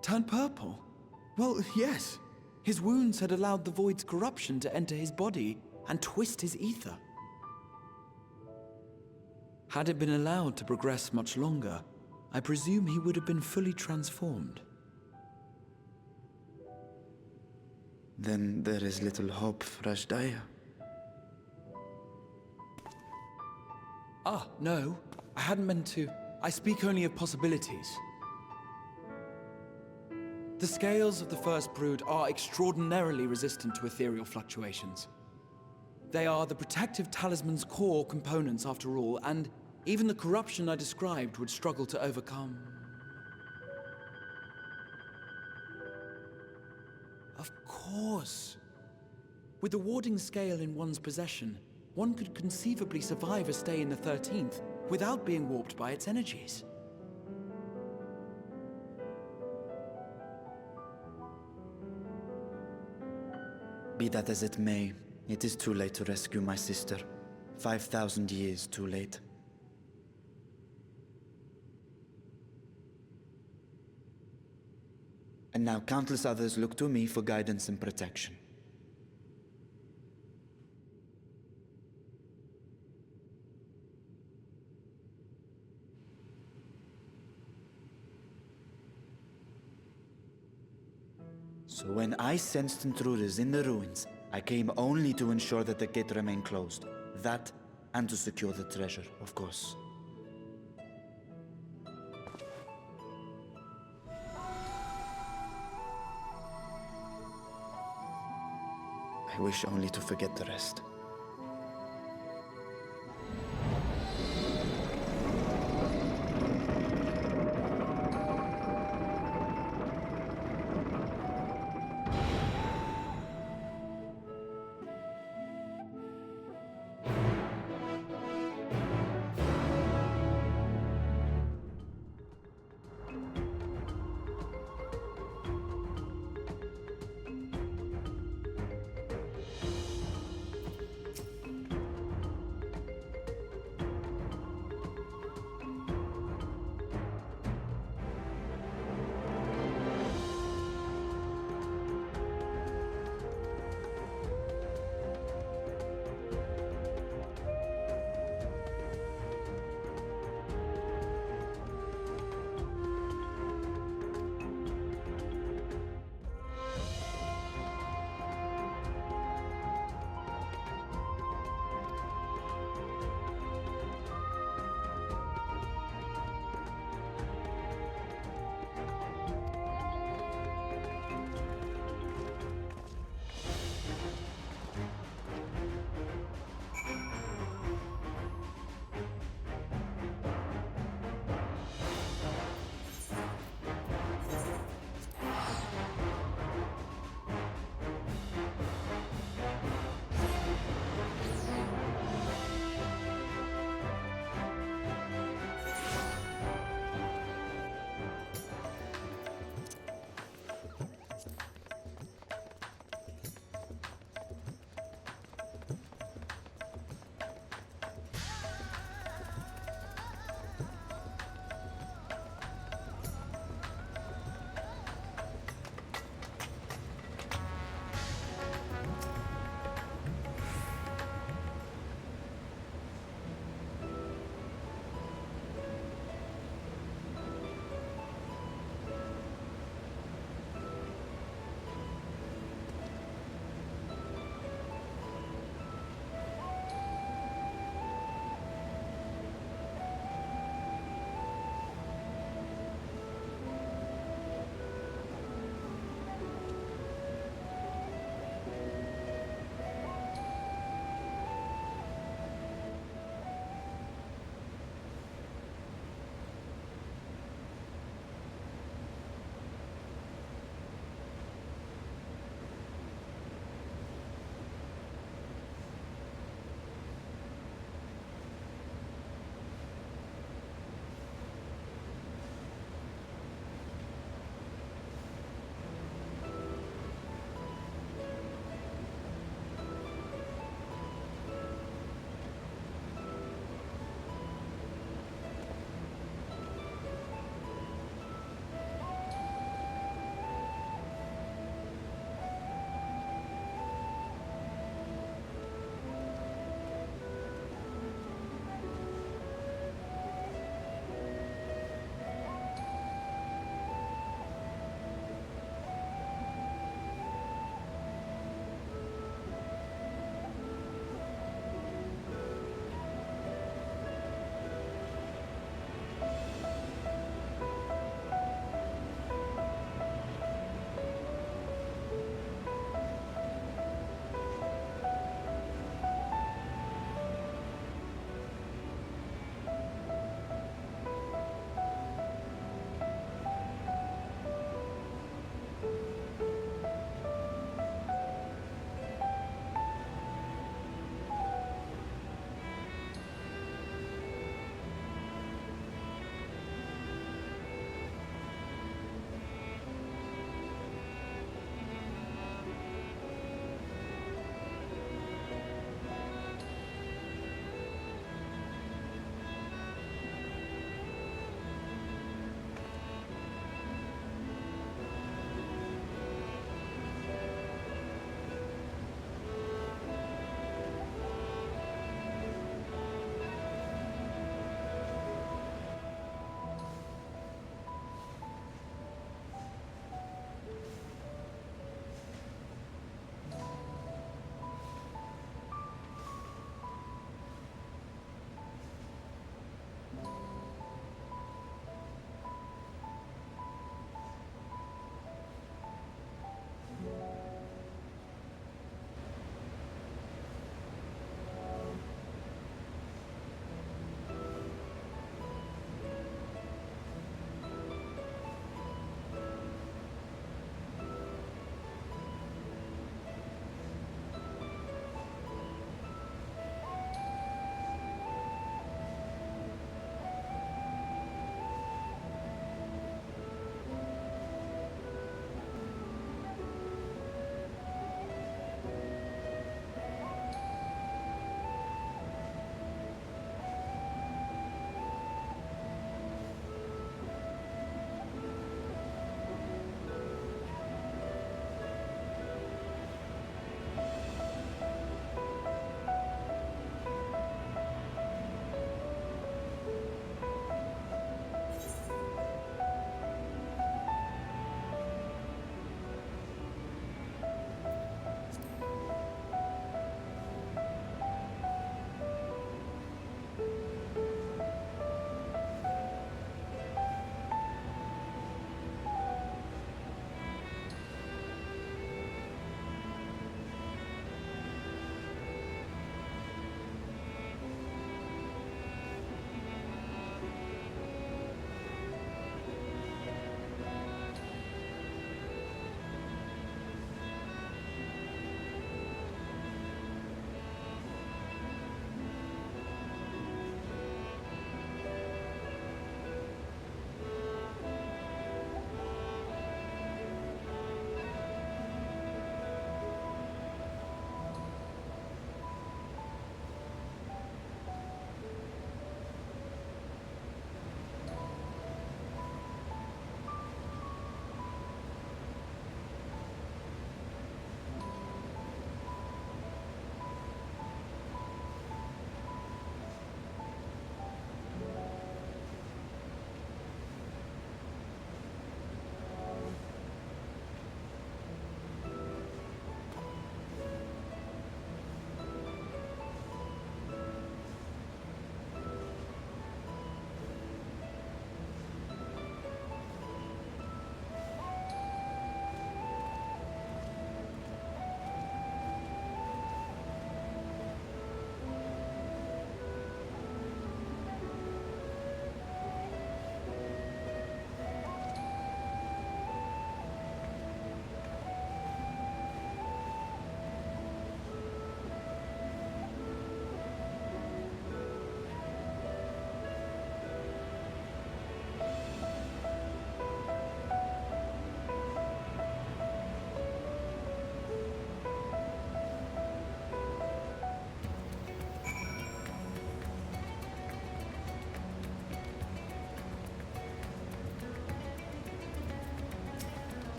Turned purple? Well, yes. His wounds had allowed the void's corruption to enter his body and twist his ether. Had it been allowed to progress much longer, I presume he would have been fully transformed. Then there is little hope for Ashdaya. Ah, no. I hadn't meant to. I speak only of possibilities. The scales of the first brood are extraordinarily resistant to ethereal fluctuations. They are the protective talisman's core components after all, and even the corruption I described would struggle to overcome. Of course. With the warding scale in one's possession, one could conceivably survive a stay in the 13th without being warped by its energies. Be that as it may, it is too late to rescue my sister. 5,000 years too late. And now countless others look to me for guidance and protection. So when I sensed intruders in the ruins, I came only to ensure that the gate remained closed. That, and to secure the treasure, of course. I wish only to forget the rest.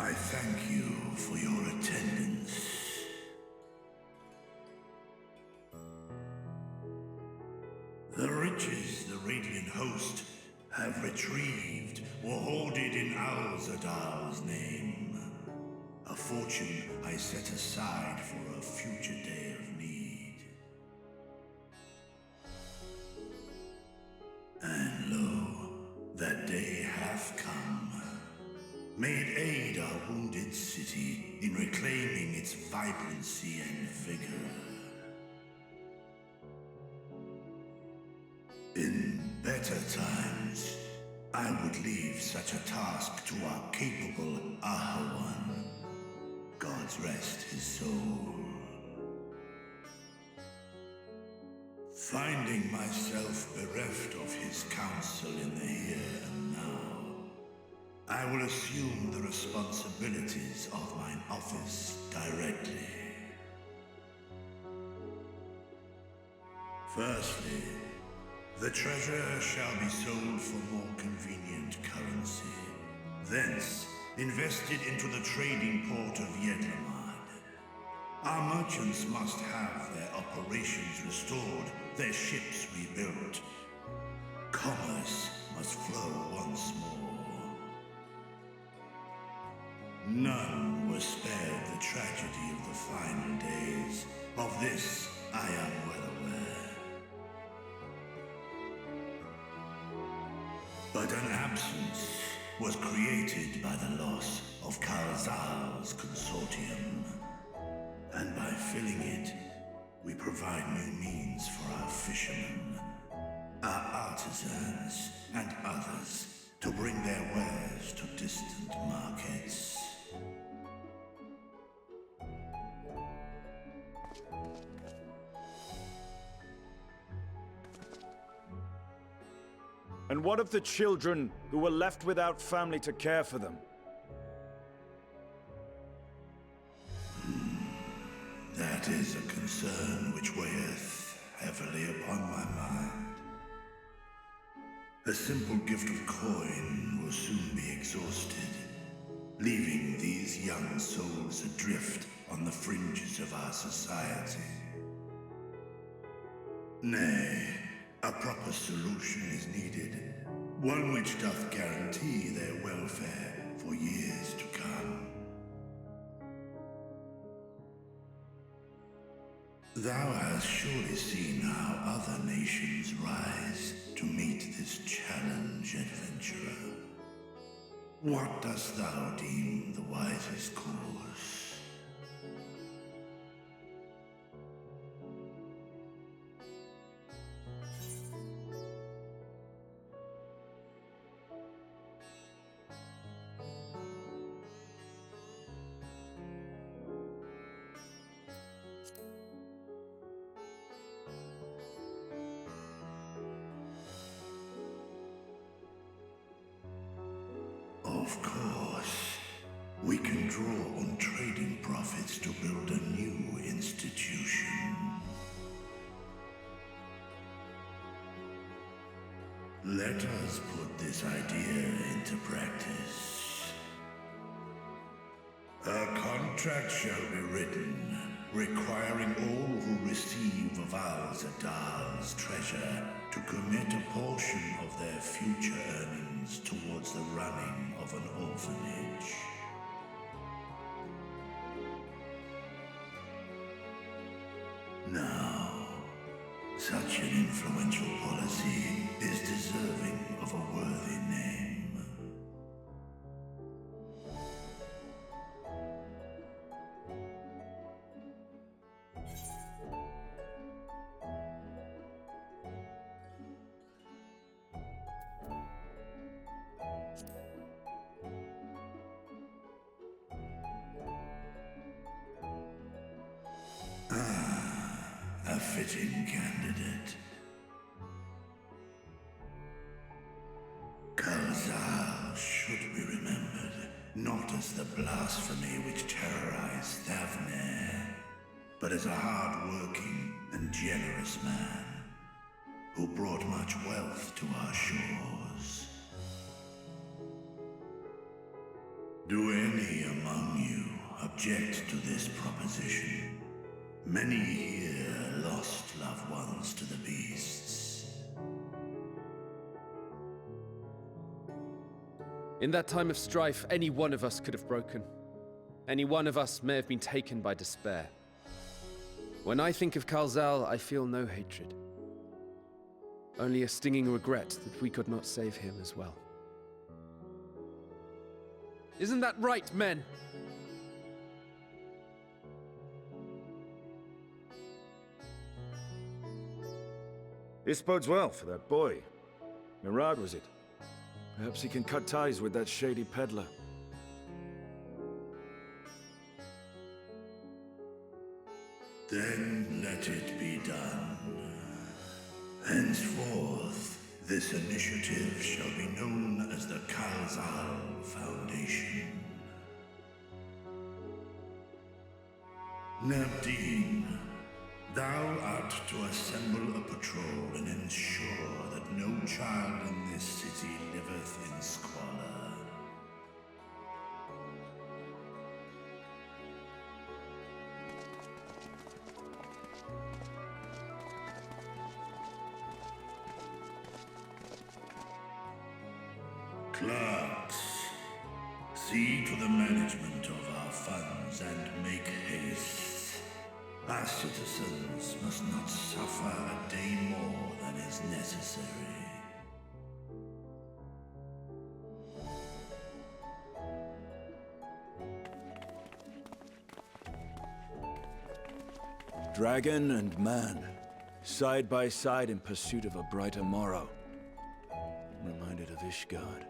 I thank you for your attendance. The riches the Radiant Host have retrieved were hoarded in Alzadal's name. A fortune I set aside for a future day of need. And lo, that day hath come. May it aid our wounded city in reclaiming its vibrancy and vigor. In better times, I would leave such a task to our capable Ahawan. God's rest his soul. Finding myself bereft of his counsel in the here and now, I will assume the responsibilities of mine office directly. Firstly, the treasure shall be sold for more convenient currency. Thence, invested into the trading port of Yedlamad. Our merchants must have their operations restored, their ships rebuilt. Commerce must flow once more. None were spared the tragedy of the final days. Of this, I am well aware. But an absence was created by the loss of Kalzal's consortium. And by filling it, we provide new means for our fishermen, our artisans, and others to bring their wares to distant markets. And what of the children who were left without family to care for them? That is a concern which weigheth heavily upon my mind. A simple gift of coin will soon be exhausted, leaving these young souls adrift on the fringes of our society. Nay, a proper solution is needed, one which doth guarantee their welfare for years to come. Thou hast surely seen how other nations rise to meet this challenge, adventurer. What dost thou deem the wisest course? Of course, we can draw on trading profits to build a new institution. Let us put this idea into practice. A contract shall be written, requiring all who receive of Al-Zadal's treasure to commit a portion of their future earnings towards the running of an orphanage. Now, such an influential policy is deserving of a worthy name. A fitting candidate. Kalzal should be remembered, not as the blasphemy which terrorized Thavne, but as a hard-working and generous man who brought much wealth to our shores. Do Many among you object to this proposition. Many here lost loved ones to the beasts. In that time of strife, any one of us could have broken. Any one of us may have been taken by despair. When I think of Kalzal, I feel no hatred. Only a stinging regret that we could not save him as well. Isn't that right, men? This bodes well for that boy. Mirad, was it? Perhaps he can cut ties with that shady peddler. Then let it be done. Henceforth, this initiative shall be known as the Kalzal Foundation. Nabdeen, thou art to assemble a patrol and ensure that no child in this city liveth in squalor. Clerks, see to the management of our funds and make haste. Our citizens must not suffer a day more than is necessary. Dragon and man, side by side in pursuit of a brighter morrow. Reminded of Ishgard.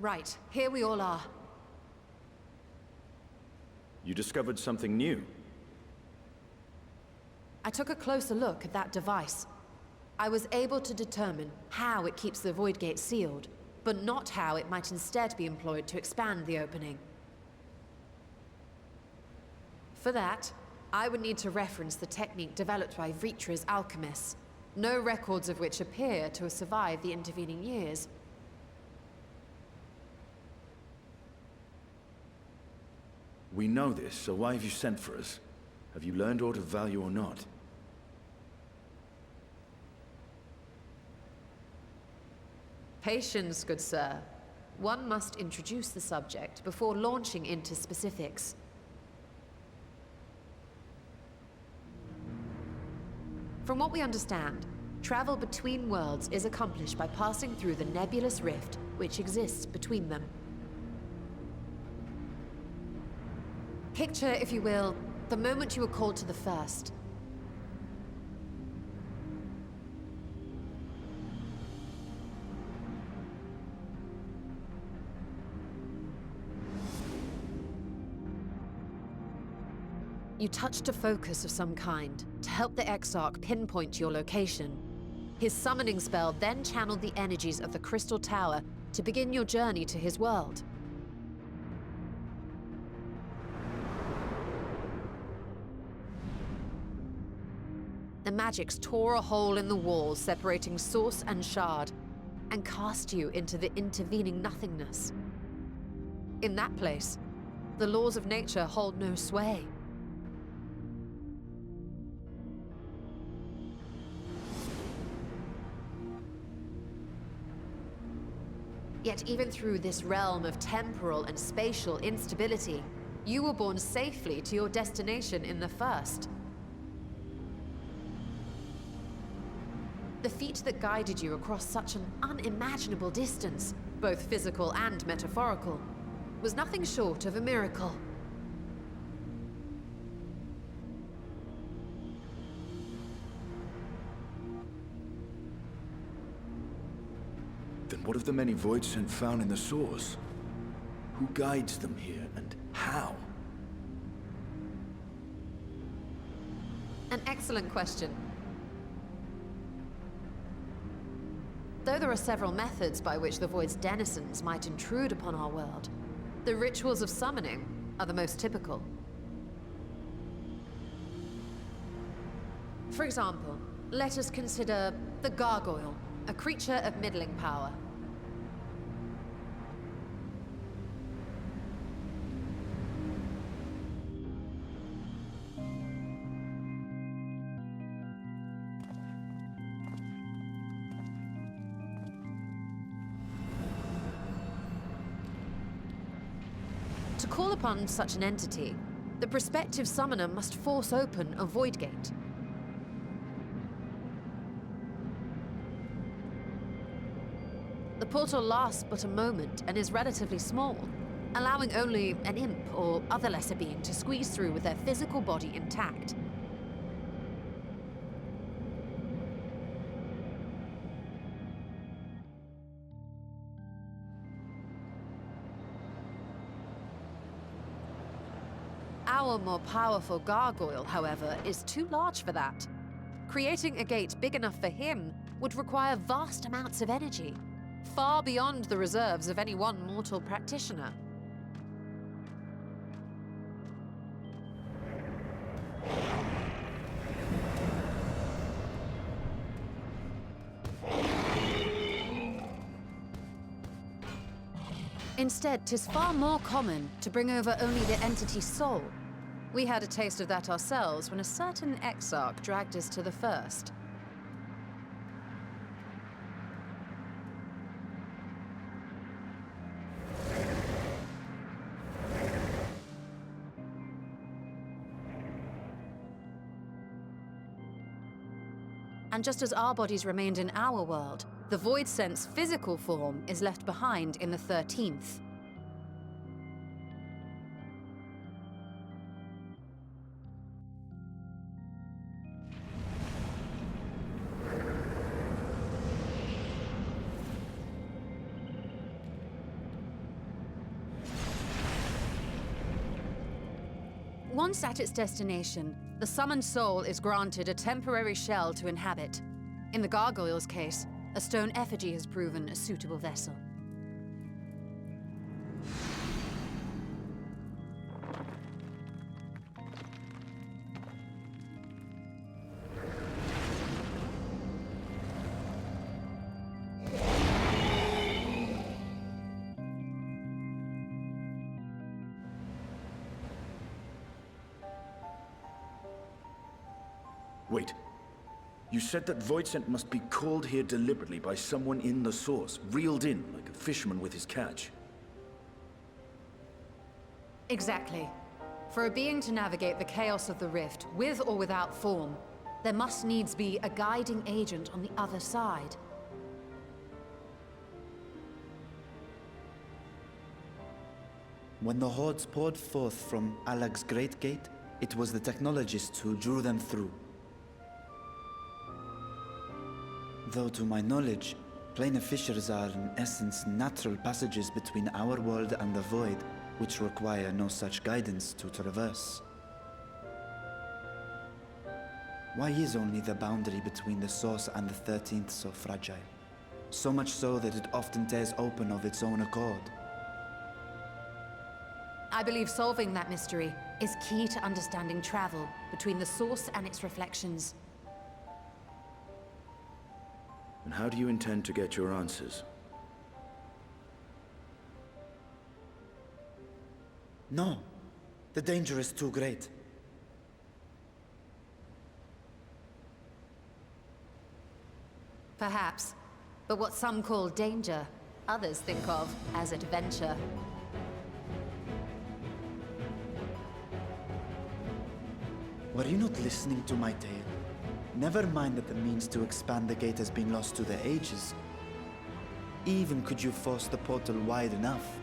Right, here we all are. You discovered something new. I took a closer look at that device. I was able to determine how it keeps the void gate sealed, but not how it might instead be employed to expand the opening. For that, I would need to reference the technique developed by Vritra's alchemists, no records of which appear to have survived the intervening years. We know this, so why have you sent for us? Have you learned aught of value or not? Patience, good sir. One must introduce the subject before launching into specifics. From what we understand, travel between worlds is accomplished by passing through the nebulous rift which exists between them. Picture, if you will, the moment you were called to the first. You touched a focus of some kind to help the Exarch pinpoint your location. His summoning spell then channeled the energies of the Crystal Tower to begin your journey to his world. The magics tore a hole in the wall separating source and shard, and cast you into the intervening nothingness. In that place, the laws of nature hold no sway. Yet even through this realm of temporal and spatial instability, you were borne safely to your destination in the first. The feat that guided you across such an unimaginable distance, both physical and metaphorical, was nothing short of a miracle. Then what of the many void scent found in the source? Who guides them here, and how? An excellent question. Though there are several methods by which the Void's denizens might intrude upon our world, the rituals of summoning are the most typical. For example, let us consider the Gargoyle, a creature of middling power. To call upon such an entity, the prospective summoner must force open a void gate. The portal lasts but a moment and is relatively small, allowing only an imp or other lesser being to squeeze through with their physical body intact. Our more powerful gargoyle, however, is too large for that. Creating a gate big enough for him would require vast amounts of energy, far beyond the reserves of any one mortal practitioner. Instead, 'tis far more common to bring over only the entity's soul. We had a taste of that ourselves when a certain Exarch dragged us to the first. And just as our bodies remained in our world, the Void Sense physical form is left behind in the 13th. Once at its destination, the summoned soul is granted a temporary shell to inhabit. In the gargoyle's case, a stone effigy has proven a suitable vessel. Wait. You said that Voidsent must be called here deliberately by someone in the source, reeled in like a fisherman with his catch. Exactly. For a being to navigate the chaos of the rift, with or without form, there must needs be a guiding agent on the other side. When the hordes poured forth from Alag's Great Gate, it was the technologists who drew them through. Though to my knowledge, planar fissures are in essence natural passages between our world and the void, which require no such guidance to traverse. Why is only the boundary between the source and the 13th so fragile? So much so that it often tears open of its own accord. I believe solving that mystery is key to understanding travel between the source and its reflections. And how do you intend to get your answers? No. The danger is too great. Perhaps. But what some call danger, others think of as adventure. Were you not listening to my tale? Never mind that the means to expand the gate has been lost to the ages. Even could you force the portal wide enough,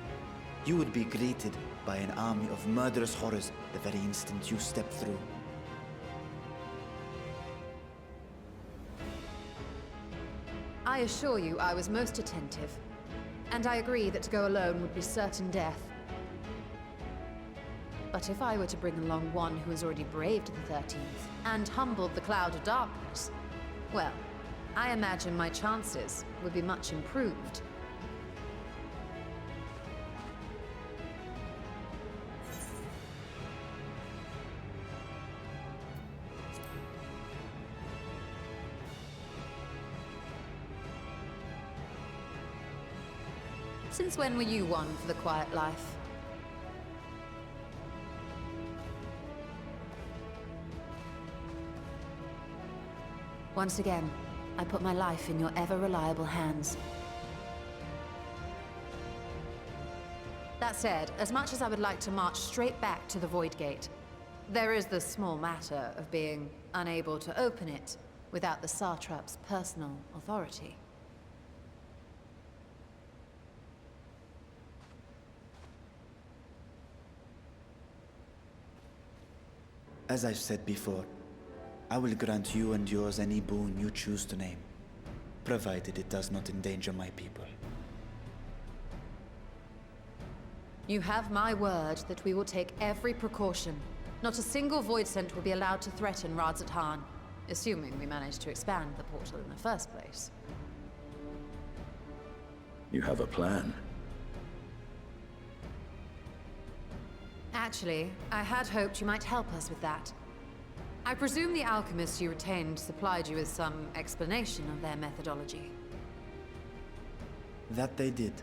you would be greeted by an army of murderous horrors the very instant you step through. I assure you I was most attentive. And I agree that to go alone would be certain death. But if I were to bring along one who has already braved the 13th, and humbled the cloud of darkness, well, I imagine my chances would be much improved. Since when were you one for the quiet life? Once again, I put my life in your ever-reliable hands. That said, as much as I would like to march straight back to the Void Gate, there is the small matter of being unable to open it without the Satrap's personal authority. As I've said before, I will grant you and yours any boon you choose to name, provided it does not endanger my people. You have my word that we will take every precaution. Not a single Voidsent will be allowed to threaten Radzat Han, assuming we manage to expand the portal in the first place. You have a plan. Actually, I had hoped you might help us with that. I presume the alchemists you retained supplied you with some explanation of their methodology. That they did.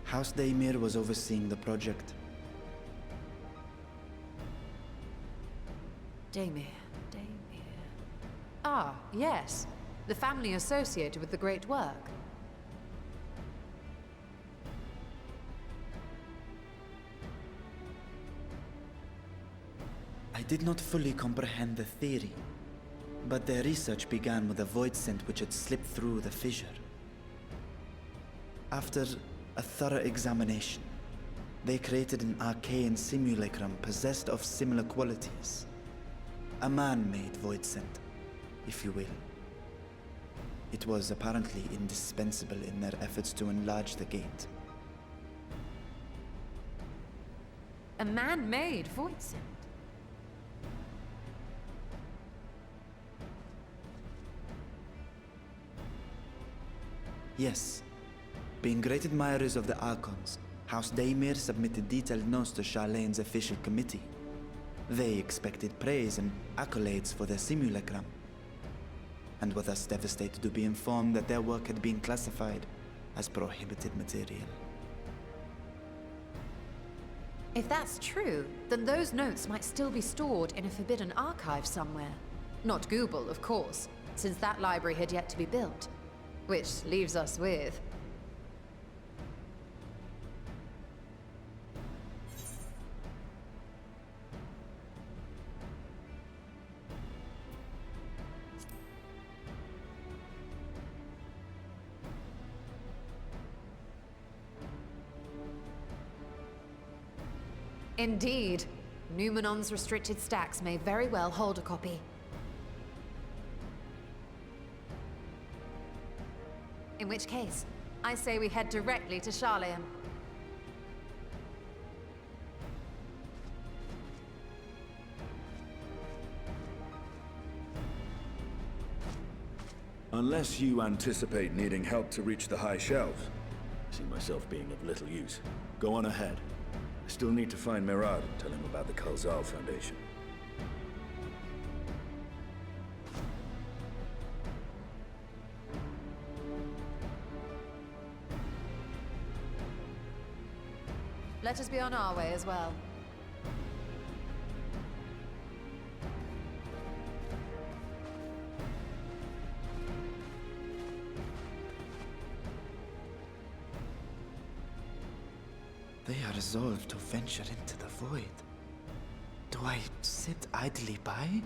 House Daimir was overseeing the project. Daimir. Ah, yes. The family associated with the great work. I did not fully comprehend the theory, but their research began with a Voidsent which had slipped through the fissure. After a thorough examination, they created an arcane simulacrum possessed of similar qualities. A man-made Voidsent, if you will. It was apparently indispensable in their efforts to enlarge the gate. A man-made Voidsent? Yes. Being great admirers of the Archons, House Daemir submitted detailed notes to Charlene's official committee. They expected praise and accolades for their simulacrum, and were thus devastated to be informed that their work had been classified as prohibited material. If that's true, then those notes might still be stored in a forbidden archive somewhere. Not Google, of course, since that library had yet to be built. Which leaves us with... Indeed. Numenon's restricted stacks may very well hold a copy. In which case, I say we head directly to Charlene. Unless you anticipate needing help to reach the high shelves, I see myself being of little use. Go on ahead. I still need to find Mirad and tell him about the Kalzal Foundation. Let us be on our way as well. They are resolved to venture into the void. Do I sit idly by?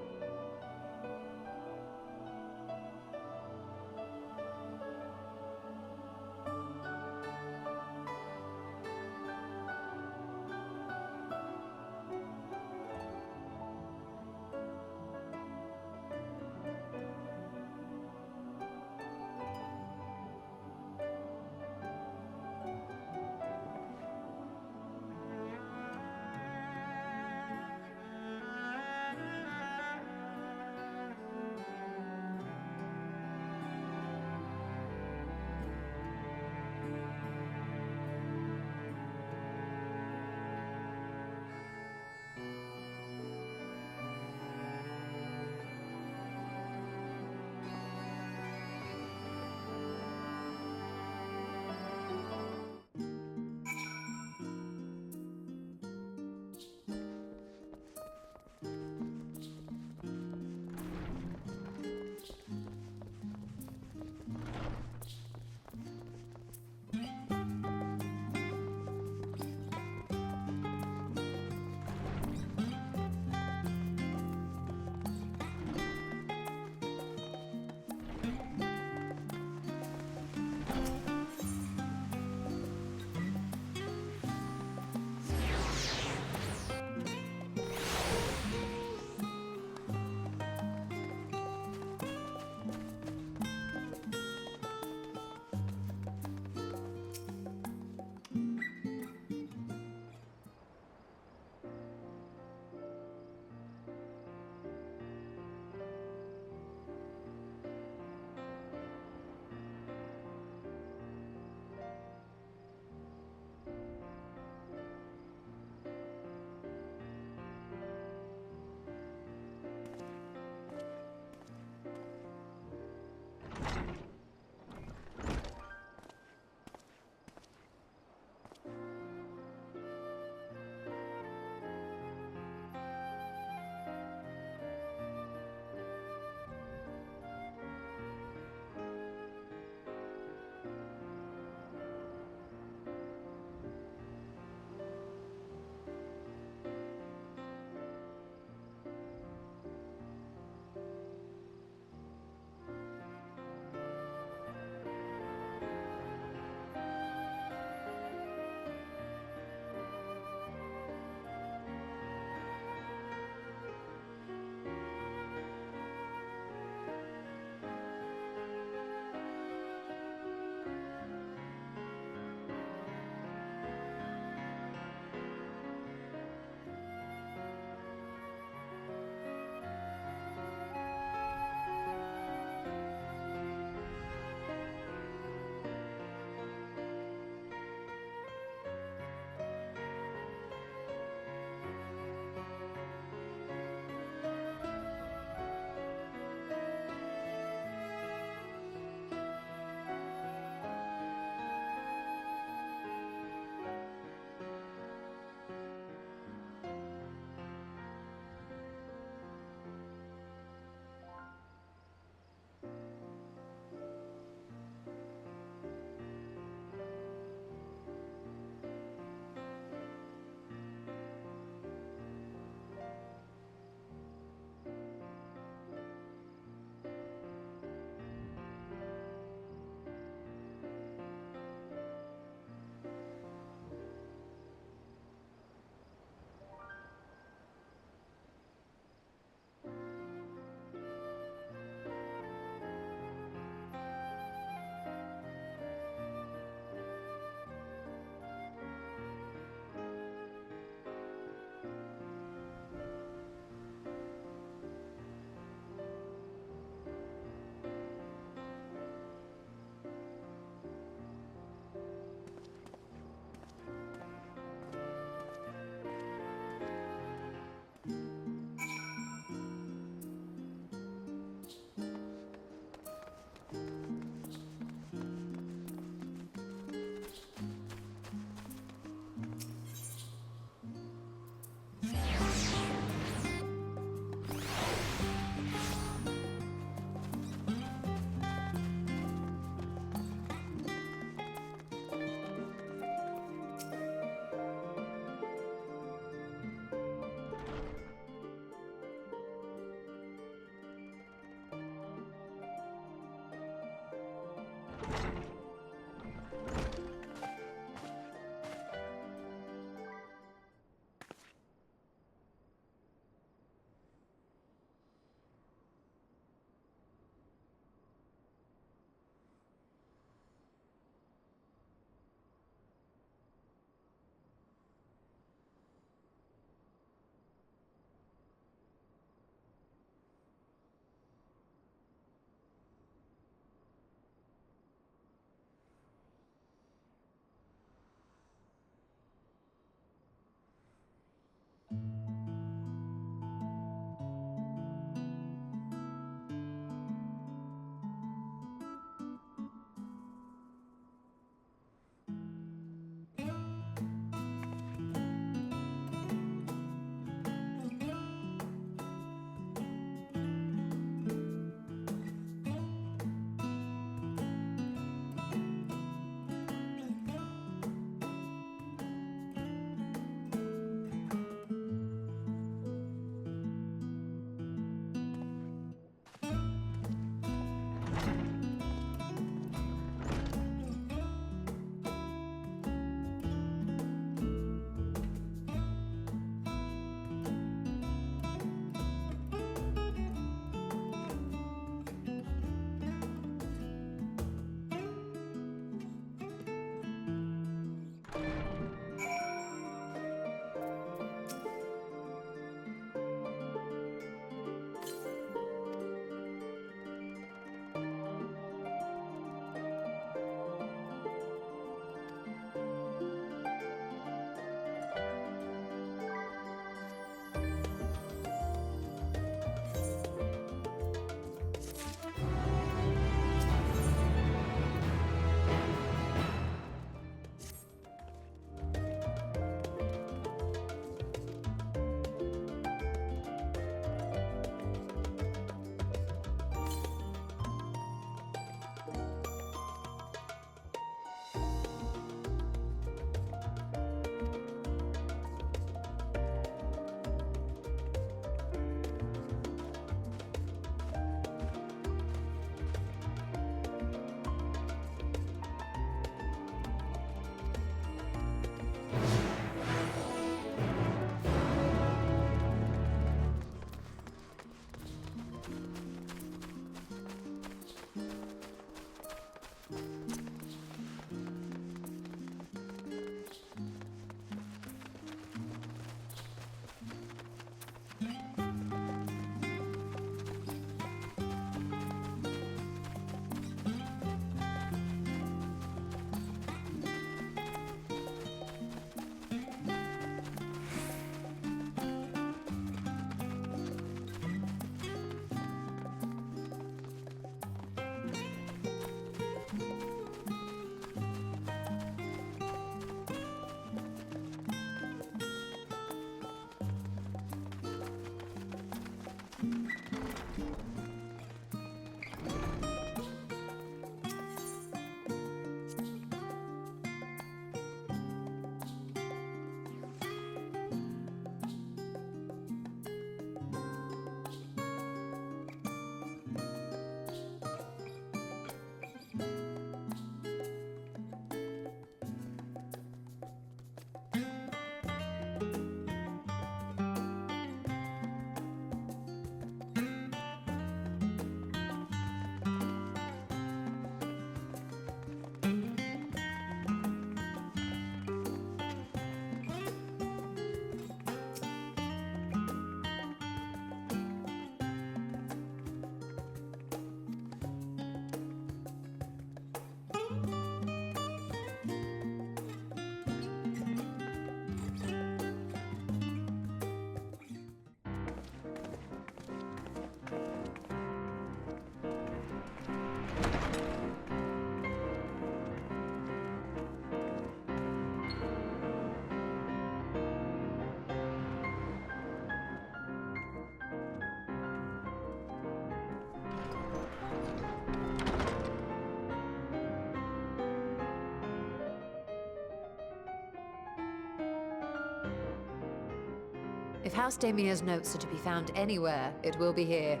If House Damia's notes are to be found anywhere, it will be here.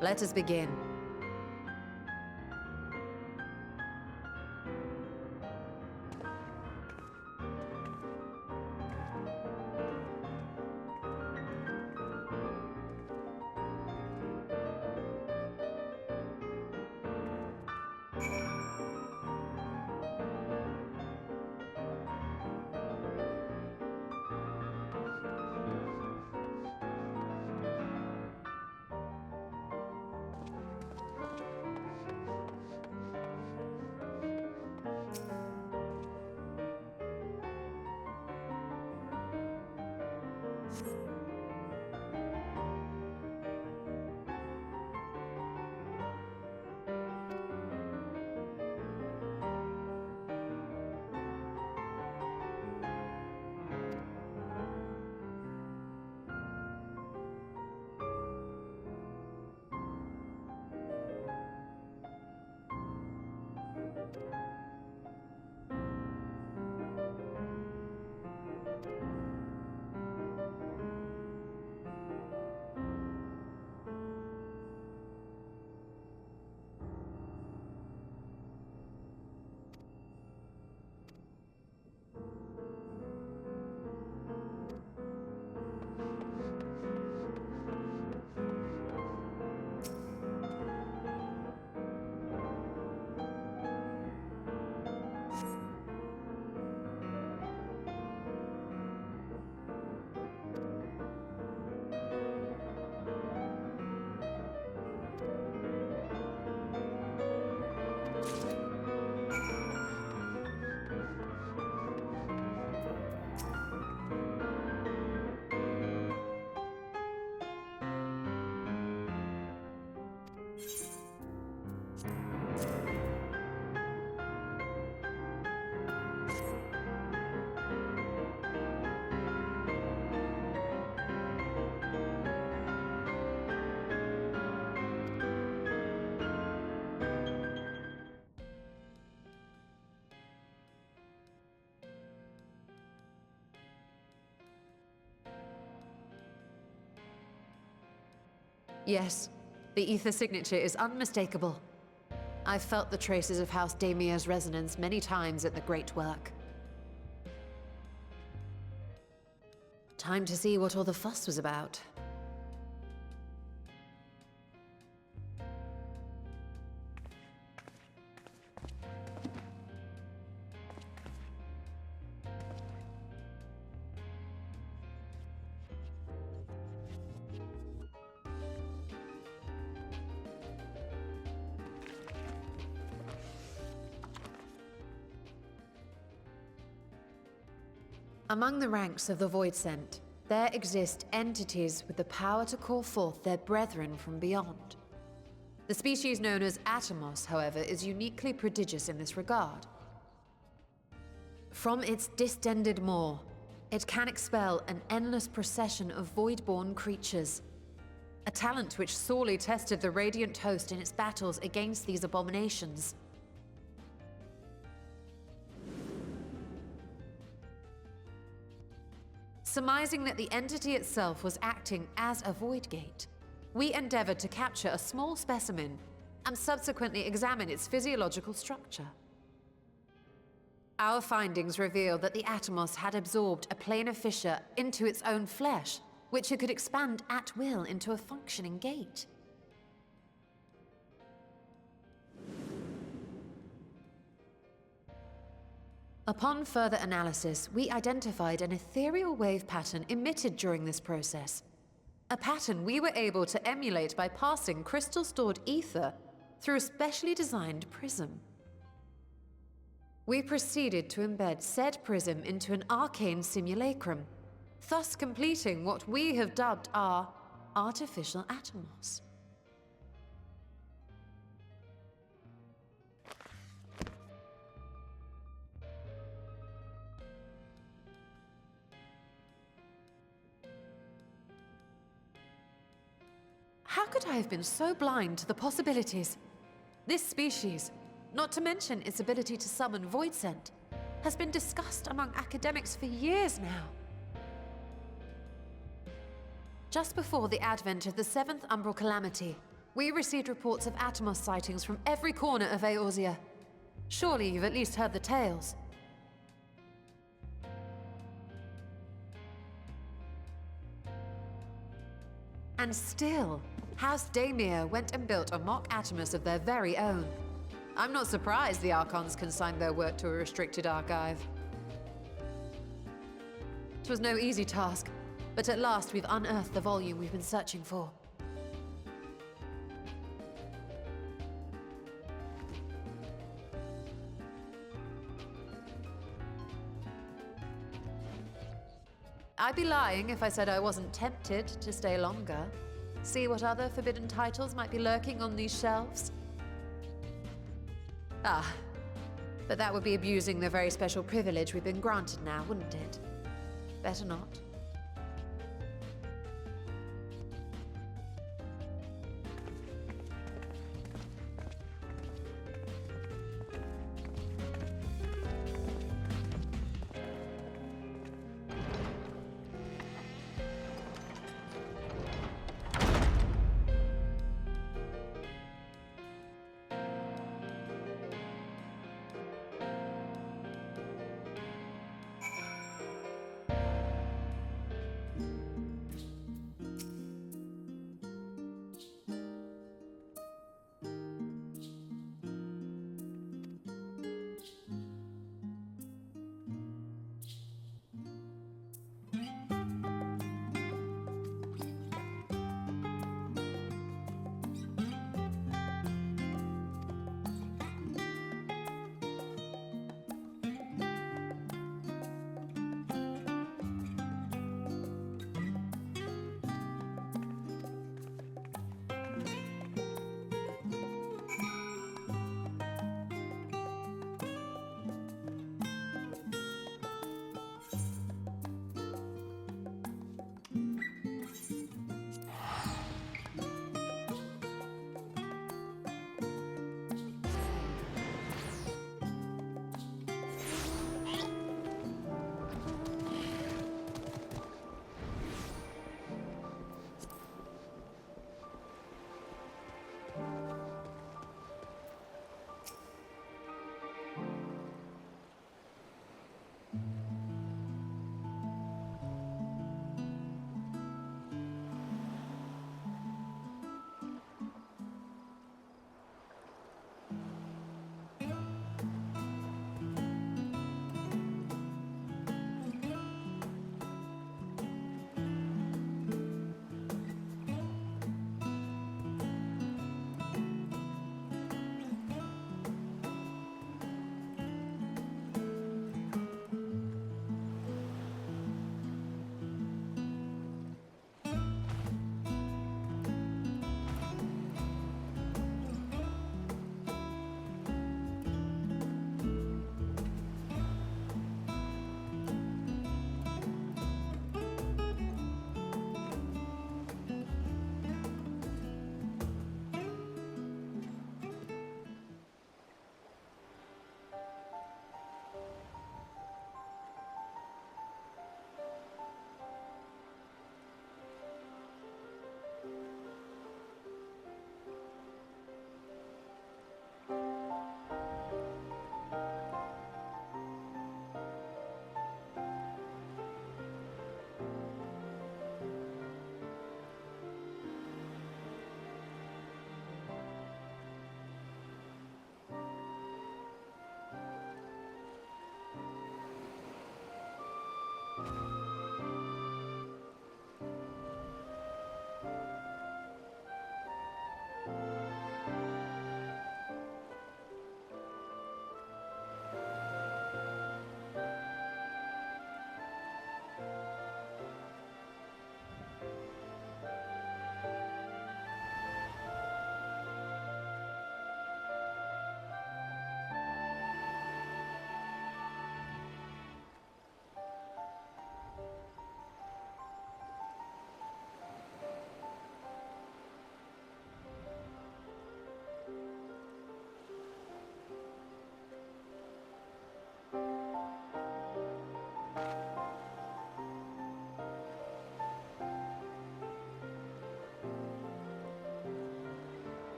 Let us begin. Yes, the ether signature is unmistakable. I've felt the traces of House Damia's resonance many times at the Great Work. Time to see what all the fuss was about. Among the ranks of the Voidsent, there exist entities with the power to call forth their brethren from beyond. The species known as Atomos, however, is uniquely prodigious in this regard. From its distended maw, it can expel an endless procession of void-born creatures, a talent which sorely tested the Radiant Host in its battles against these abominations. Surmising that the entity itself was acting as a void gate, we endeavored to capture a small specimen and subsequently examine its physiological structure. Our findings reveal that the Atomos had absorbed a planar fissure into its own flesh, which it could expand at will into a functioning gate. Upon further analysis, we identified an ethereal wave pattern emitted during this process. A pattern we were able to emulate by passing crystal-stored ether through a specially designed prism. We proceeded to embed said prism into an arcane simulacrum, thus completing what we have dubbed our artificial Atomos. How could I have been so blind to the possibilities? This species, not to mention its ability to summon Voidsent, has been discussed among academics for years now. Just before the advent of the 7th Umbral Calamity, we received reports of Atomos sightings from every corner of Eorzea. Surely you've at least heard the tales. And still, House Daemir went and built a mock Atomos of their very own. I'm not surprised the Archons consigned their work to a restricted archive. It was no easy task, but at last we've unearthed the volume we've been searching for. I'd be lying if I said I wasn't tempted to stay longer. See what other forbidden titles might be lurking on these shelves. Ah, but that would be abusing the very special privilege we've been granted now, wouldn't it? Better not.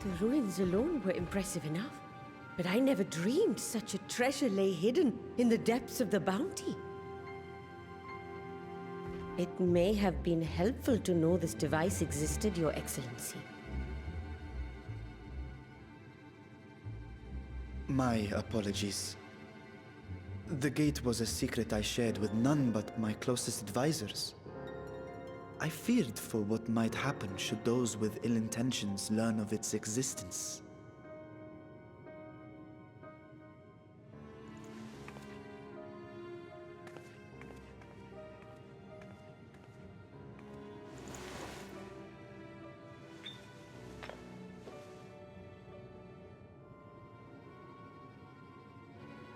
The ruins alone were impressive enough, but I never dreamed such a treasure lay hidden in the depths of the bounty. It may have been helpful to know this device existed, Your Excellency. My apologies. The gate was a secret I shared with none but my closest advisors. I feared for what might happen should those with ill intentions learn of its existence.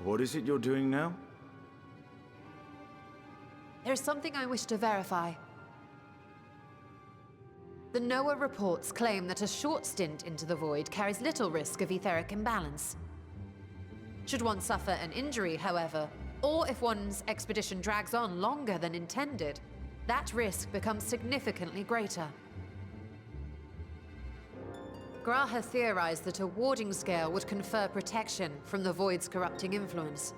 What is it you're doing now? There's something I wish to verify. The NOAA reports claim that a short stint into the void carries little risk of etheric imbalance. Should one suffer an injury, however, or if one's expedition drags on longer than intended, that risk becomes significantly greater. Graha theorized that a warding scale would confer protection from the void's corrupting influence.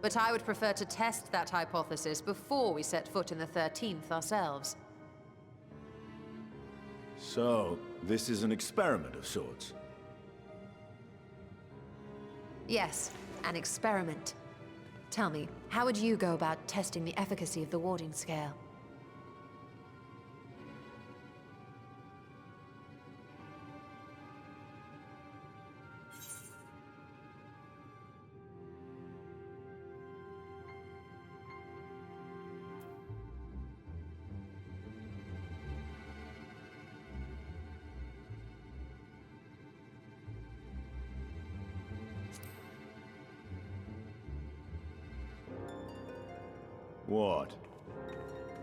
But I would prefer to test that hypothesis before we set foot in the 13th ourselves. So, this is an experiment of sorts? Yes, an experiment. Tell me, how would you go about testing the efficacy of the warding scale? What?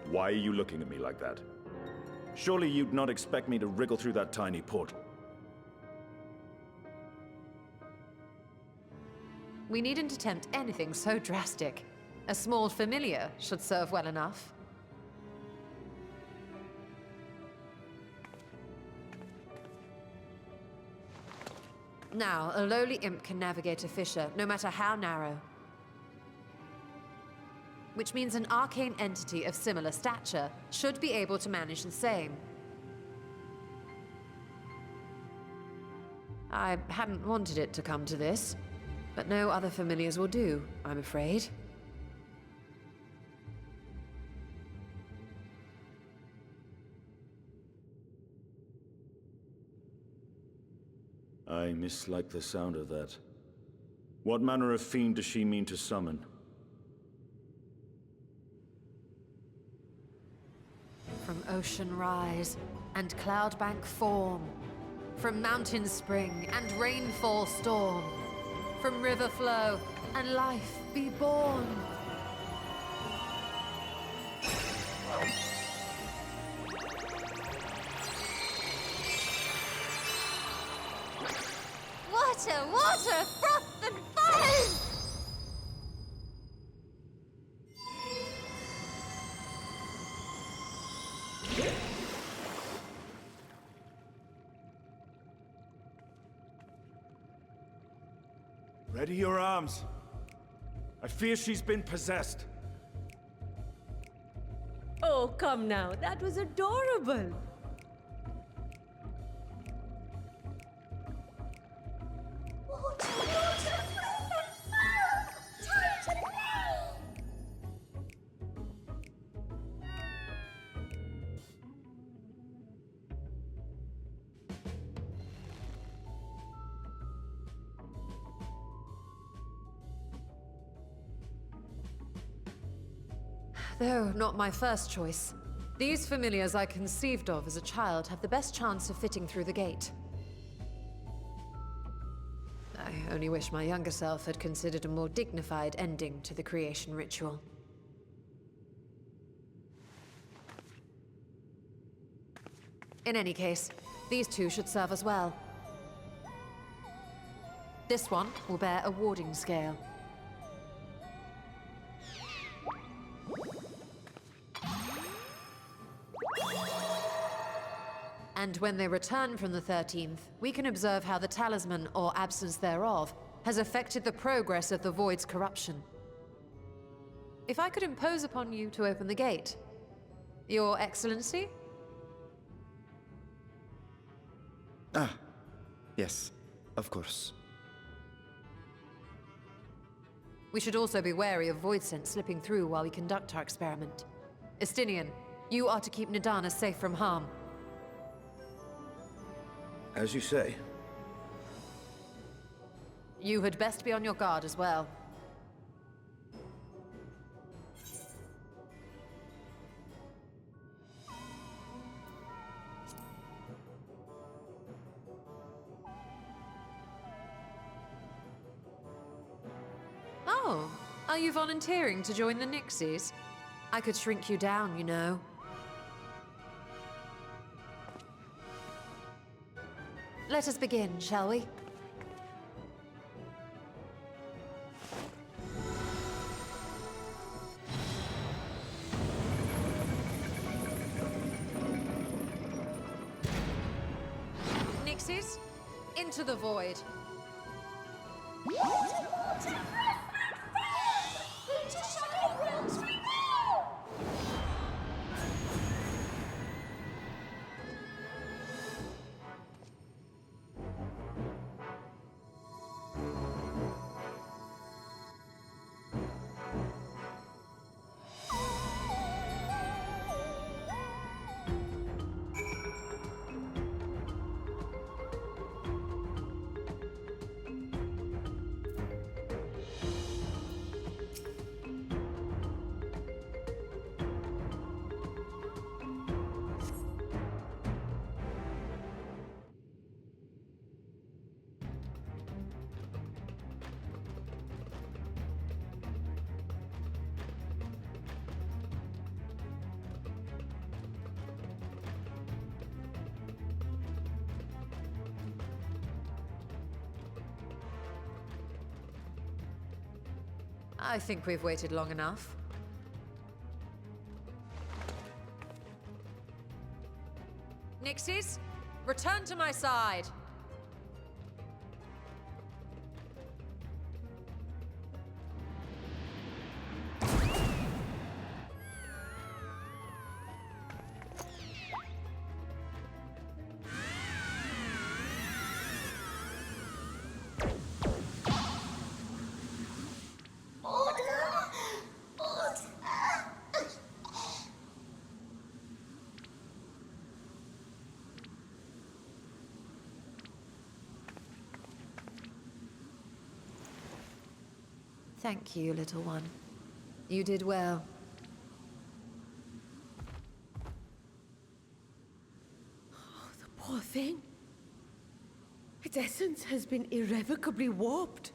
Why are you looking at me like that? Surely you'd not expect me to wriggle through that tiny portal. We needn't attempt anything so drastic. A small familiar should serve well enough. Now, a lowly imp can navigate a fissure, no matter how narrow. Which means an arcane entity of similar stature should be able to manage the same. I hadn't wanted it to come to this, but no other familiars will do, I'm afraid. I mislike the sound of that. What manner of fiend does she mean to summon? From ocean rise and cloudbank form, from mountain spring and rainfall storm, from river flow and life be born. Water, water, froth and foam! Ready your arms. I fear she's been possessed. Oh, come now. That was adorable. Though not my first choice. These familiars I conceived of as a child have the best chance of fitting through the gate. I only wish my younger self had considered a more dignified ending to the creation ritual. In any case, these two should serve us well. This one will bear a warding scale. And when they return from the 13th, we can observe how the talisman, or absence thereof, has affected the progress of the Void's corruption. If I could impose upon you to open the gate. Your Excellency? Ah, yes, of course. We should also be wary of void scent slipping through while we conduct our experiment. Estinian, you are to keep Nadana safe from harm. As you say. You had best be on your guard as well. Oh, are you volunteering to join the Nixies? I could shrink you down, you know. Let us begin, shall we? Nixies, into the void. I think we've waited long enough. Nixies, return to my side. Thank you, little one. You did well. Oh, the poor thing. Its essence has been irrevocably warped.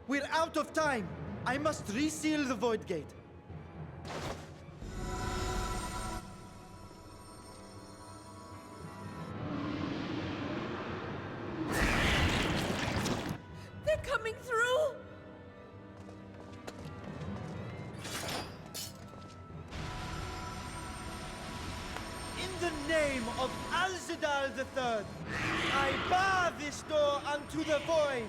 We're out of time. I must reseal the void gate. They're coming through! In the name of Alzadal III, I bar this door unto the void.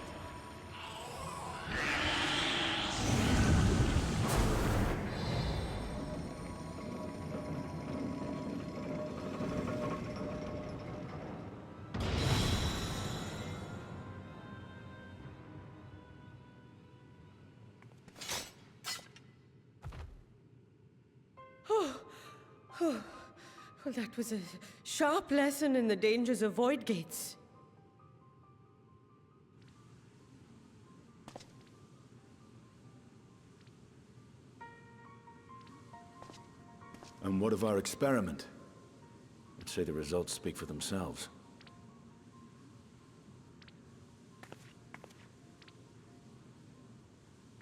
Well, that was a sharp lesson in the dangers of void gates. And what of our experiment? I'd say the results speak for themselves.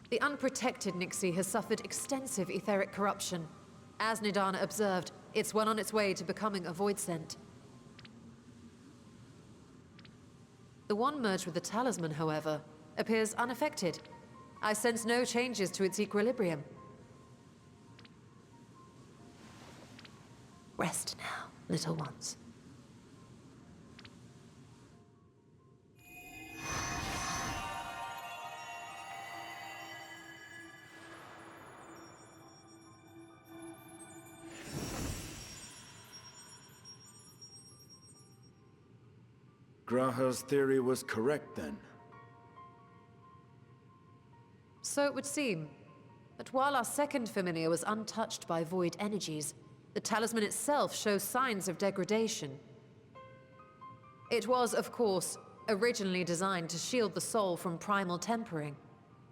The unprotected Nixie has suffered extensive etheric corruption. As Nidana observed, it's well on its way to becoming a void scent. The one merged with the talisman, however, appears unaffected. I sense no changes to its equilibrium. Rest now, little ones. Graha's theory was correct then. So it would seem. But while our second familiar was untouched by void energies, the talisman itself shows signs of degradation. It was, of course, originally designed to shield the soul from primal tempering.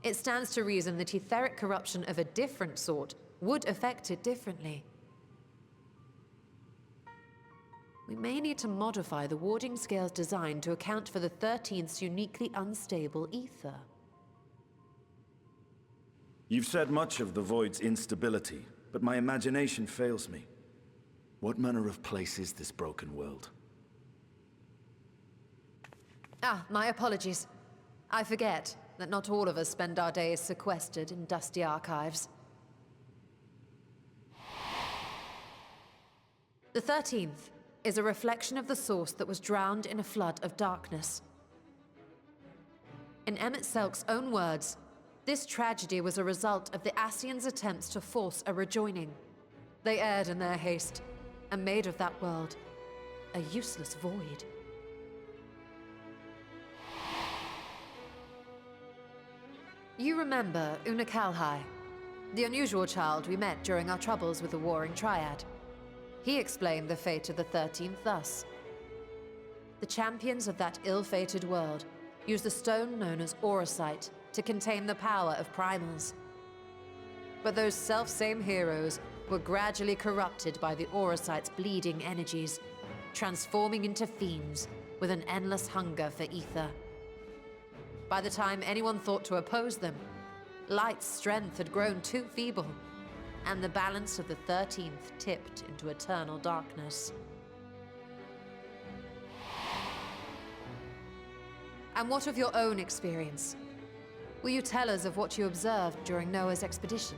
It stands to reason that etheric corruption of a different sort would affect it differently. We may need to modify the warding scale's design to account for the 13th's uniquely unstable ether. You've said much of the Void's instability, but my imagination fails me. What manner of place is this broken world? Ah, my apologies. I forget that not all of us spend our days sequestered in dusty archives. The 13th is a reflection of the source that was drowned in a flood of darkness. In Emmett Selk's own words, this tragedy was a result of the Ascians' attempts to force a rejoining. They erred in their haste, and made of that world a useless void. You remember Una Kalhai, the unusual child we met during our troubles with the Warring Triad. He explained the fate of the 13th thus. The champions of that ill-fated world used the stone known as Auracite to contain the power of primals. But those self-same heroes were gradually corrupted by the Auracite's bleeding energies, transforming into fiends with an endless hunger for ether. By the time anyone thought to oppose them, Light's strength had grown too feeble, and the balance of the 13th tipped into eternal darkness. And what of your own experience? Will you tell us of what you observed during Noah's expedition?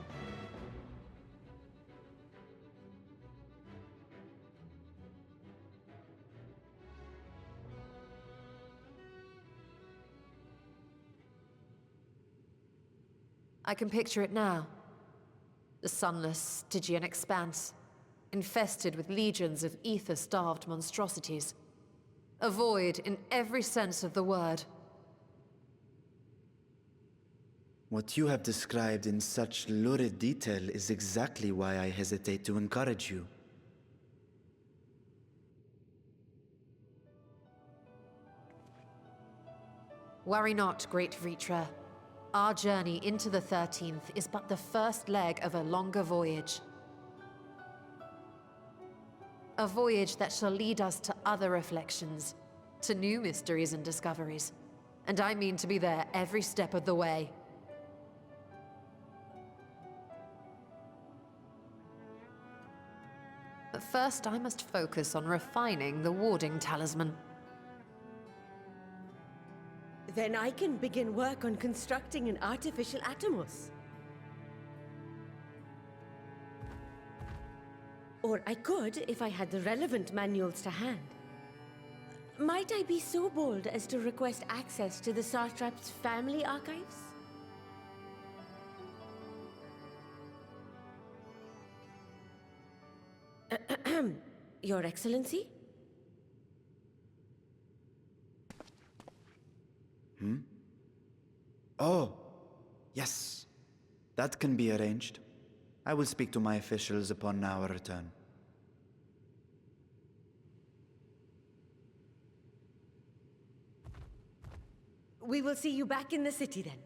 I can picture it now. The sunless, Stygian expanse, infested with legions of ether-starved monstrosities. A void in every sense of the word. What you have described in such lurid detail is exactly why I hesitate to encourage you. Worry not, great Vritra. Our journey into the 13th is but the first leg of a longer voyage. A voyage that shall lead us to other reflections, to new mysteries and discoveries. And I mean to be there every step of the way. But first, I must focus on refining the warding talisman. Then I can begin work on constructing an artificial Atomos. Or I could if I had the relevant manuals to hand. Might I be so bold as to request access to the Satrap's family archives? Your Excellency? Oh, yes. That can be arranged. I will speak to my officials upon our return. We will see you back in the city then.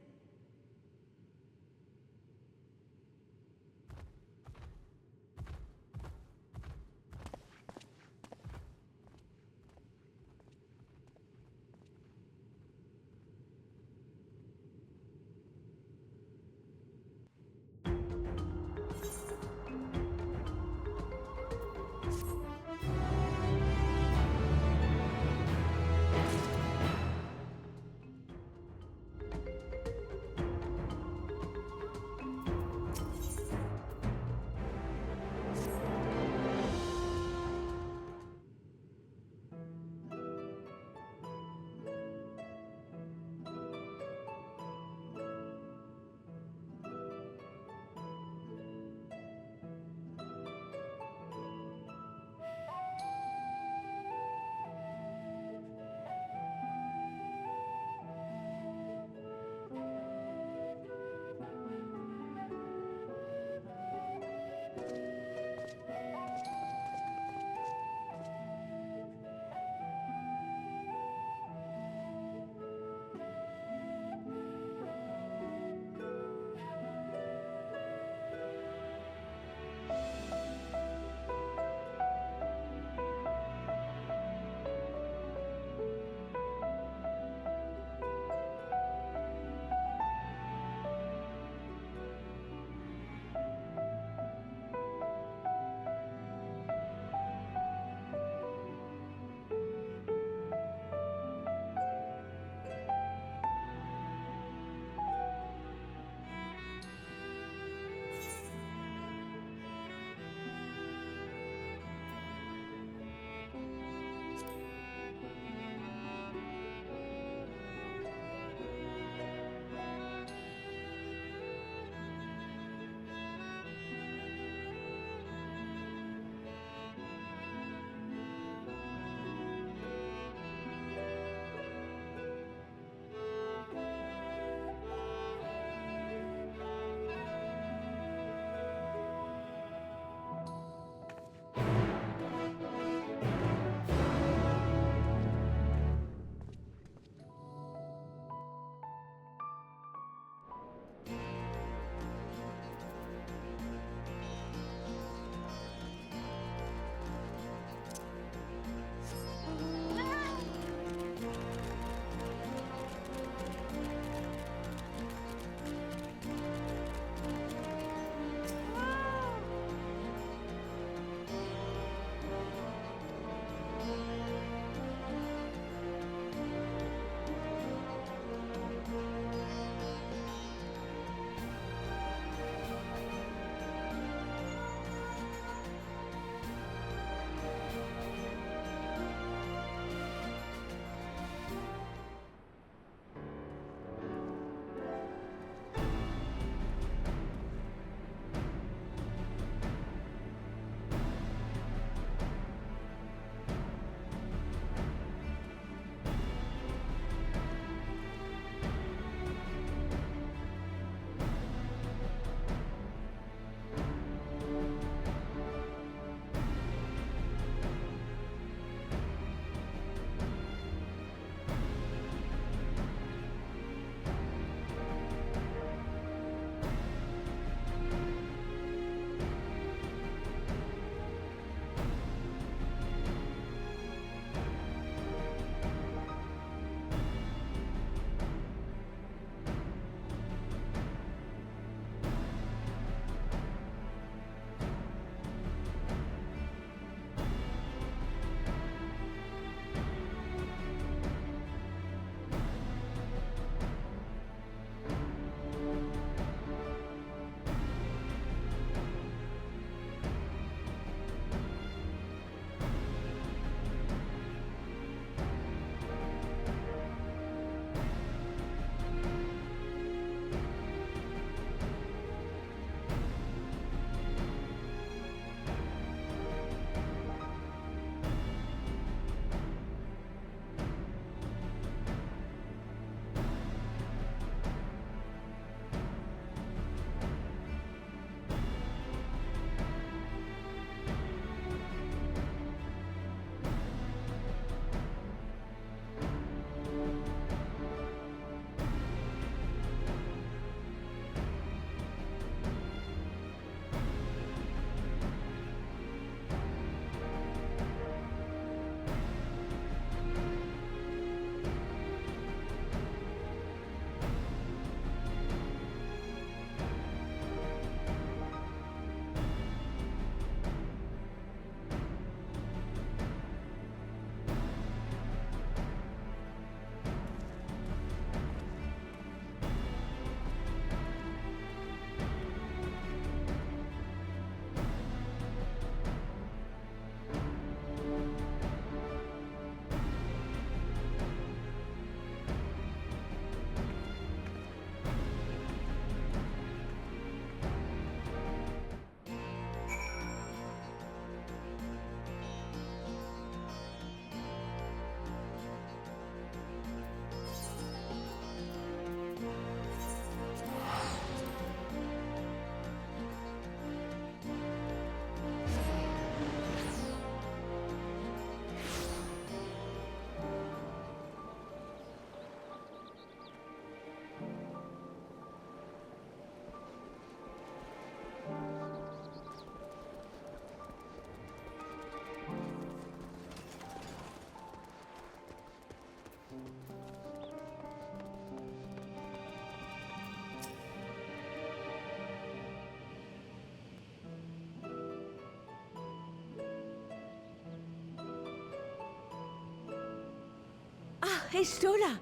Estola!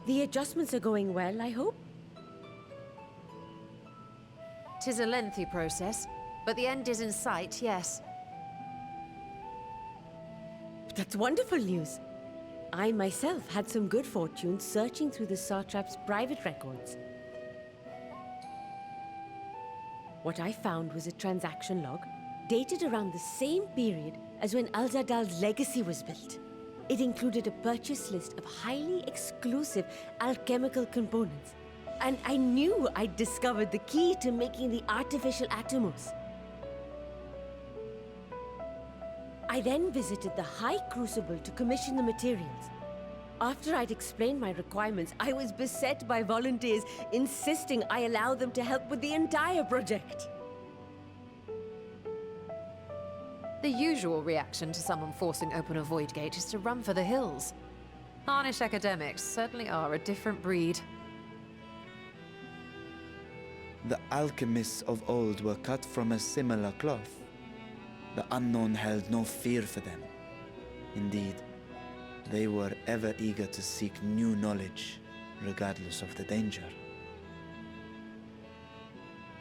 The adjustments are going well, I hope? 'Tis a lengthy process, but the end is in sight, yes. That's wonderful news. I myself had some good fortune searching through the Satrap's private records. What I found was a transaction log dated around the same period as when Alzadal's legacy was built. It included a purchase list of highly exclusive alchemical components, and I knew I'd discovered the key to making the artificial atomos. I then visited the High Crucible to commission the materials. After I'd explained my requirements, I was beset by volunteers insisting I allow them to help with the entire project. The usual reaction to someone forcing open a void gate is to run for the hills. Harnish academics certainly are a different breed. The alchemists of old were cut from a similar cloth. The unknown held no fear for them. Indeed, they were ever eager to seek new knowledge, regardless of the danger.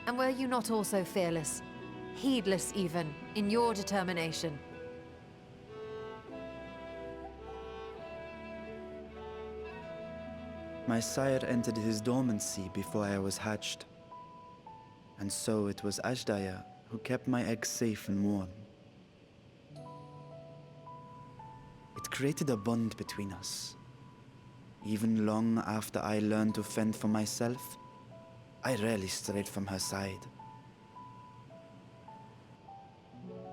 And were you not also fearless? Heedless even, in your determination? My sire entered his dormancy before I was hatched. And so it was Ashdaya who kept my eggs safe and warm. It created a bond between us. Even long after I learned to fend for myself, I rarely strayed from her side.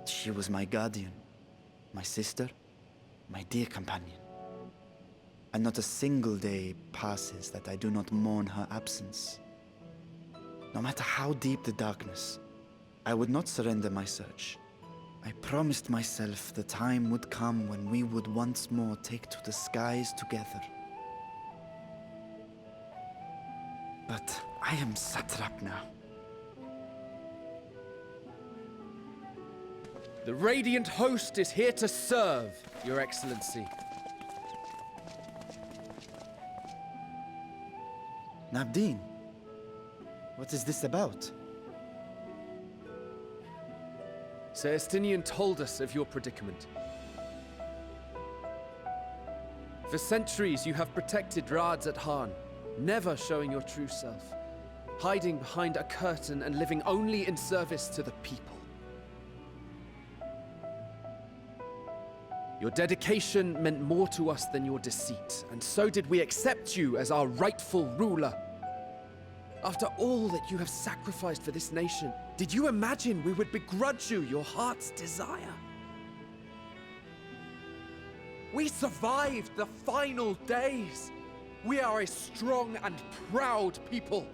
She was my guardian, my sister, my dear companion. And not a single day passes that I do not mourn her absence. No matter how deep the darkness, I would not surrender my search. I promised myself the time would come when we would once more take to the skies together. But I am satrap now. The Radiant Host is here to serve, Your Excellency. Nabdeen, what is this about? Sir Estinian told us of your predicament. For centuries you have protected Radzat-Han, never showing your true self, hiding behind a curtain and living only in service to the people. Your dedication meant more to us than your deceit, and so did we accept you as our rightful ruler. After all that you have sacrificed for this nation, did you imagine we would begrudge you your heart's desire? We survived the final days. We are a strong and proud people.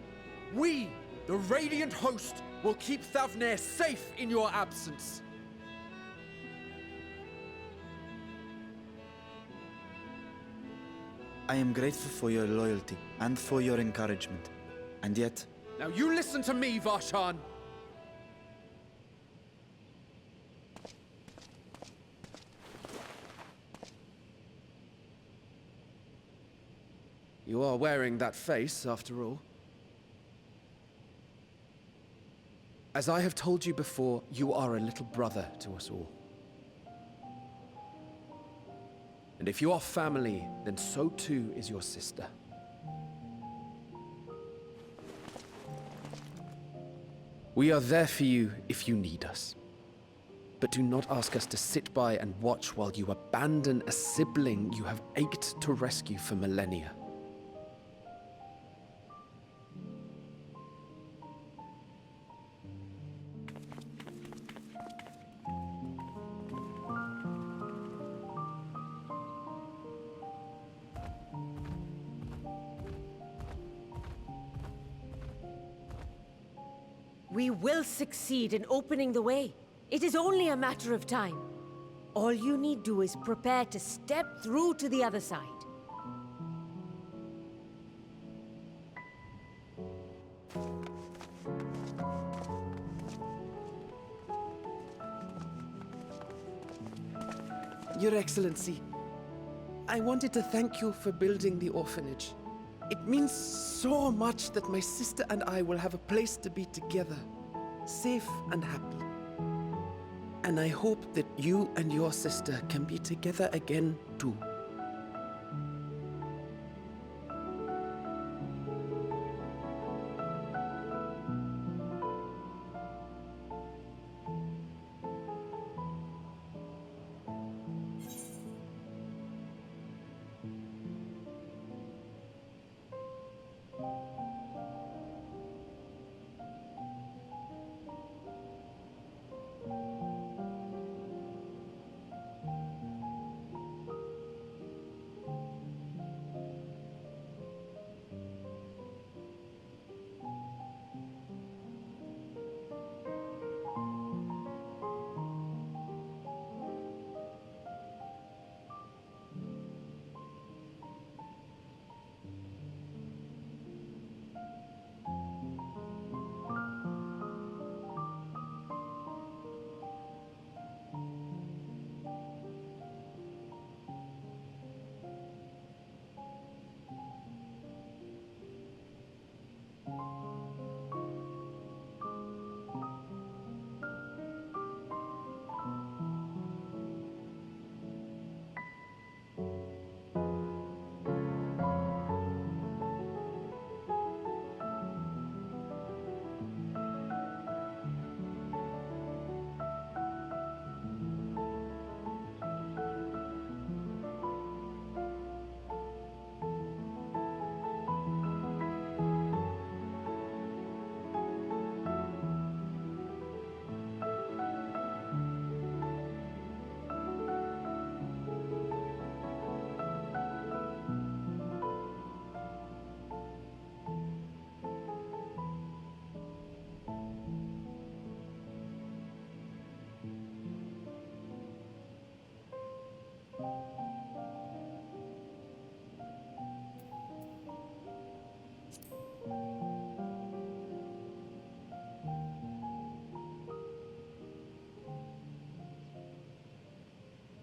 We, the Radiant Host, will keep Thavnair safe in your absence. I am grateful for your loyalty and for your encouragement. And yet... Now you listen to me, Varshan! You are wearing that face, after all. As I have told you before, you are a little brother to us all. And if you are family, then so too is your sister. We are there for you if you need us. But do not ask us to sit by and watch while you abandon a sibling you have ached to rescue for millennia. We will succeed in opening the way. It is only a matter of time. All you need do is prepare to step through to the other side. Your Excellency, I wanted to thank you for building the orphanage. It means so much that my sister and I will have a place to be together, safe and happy. And I hope that you and your sister can be together again too.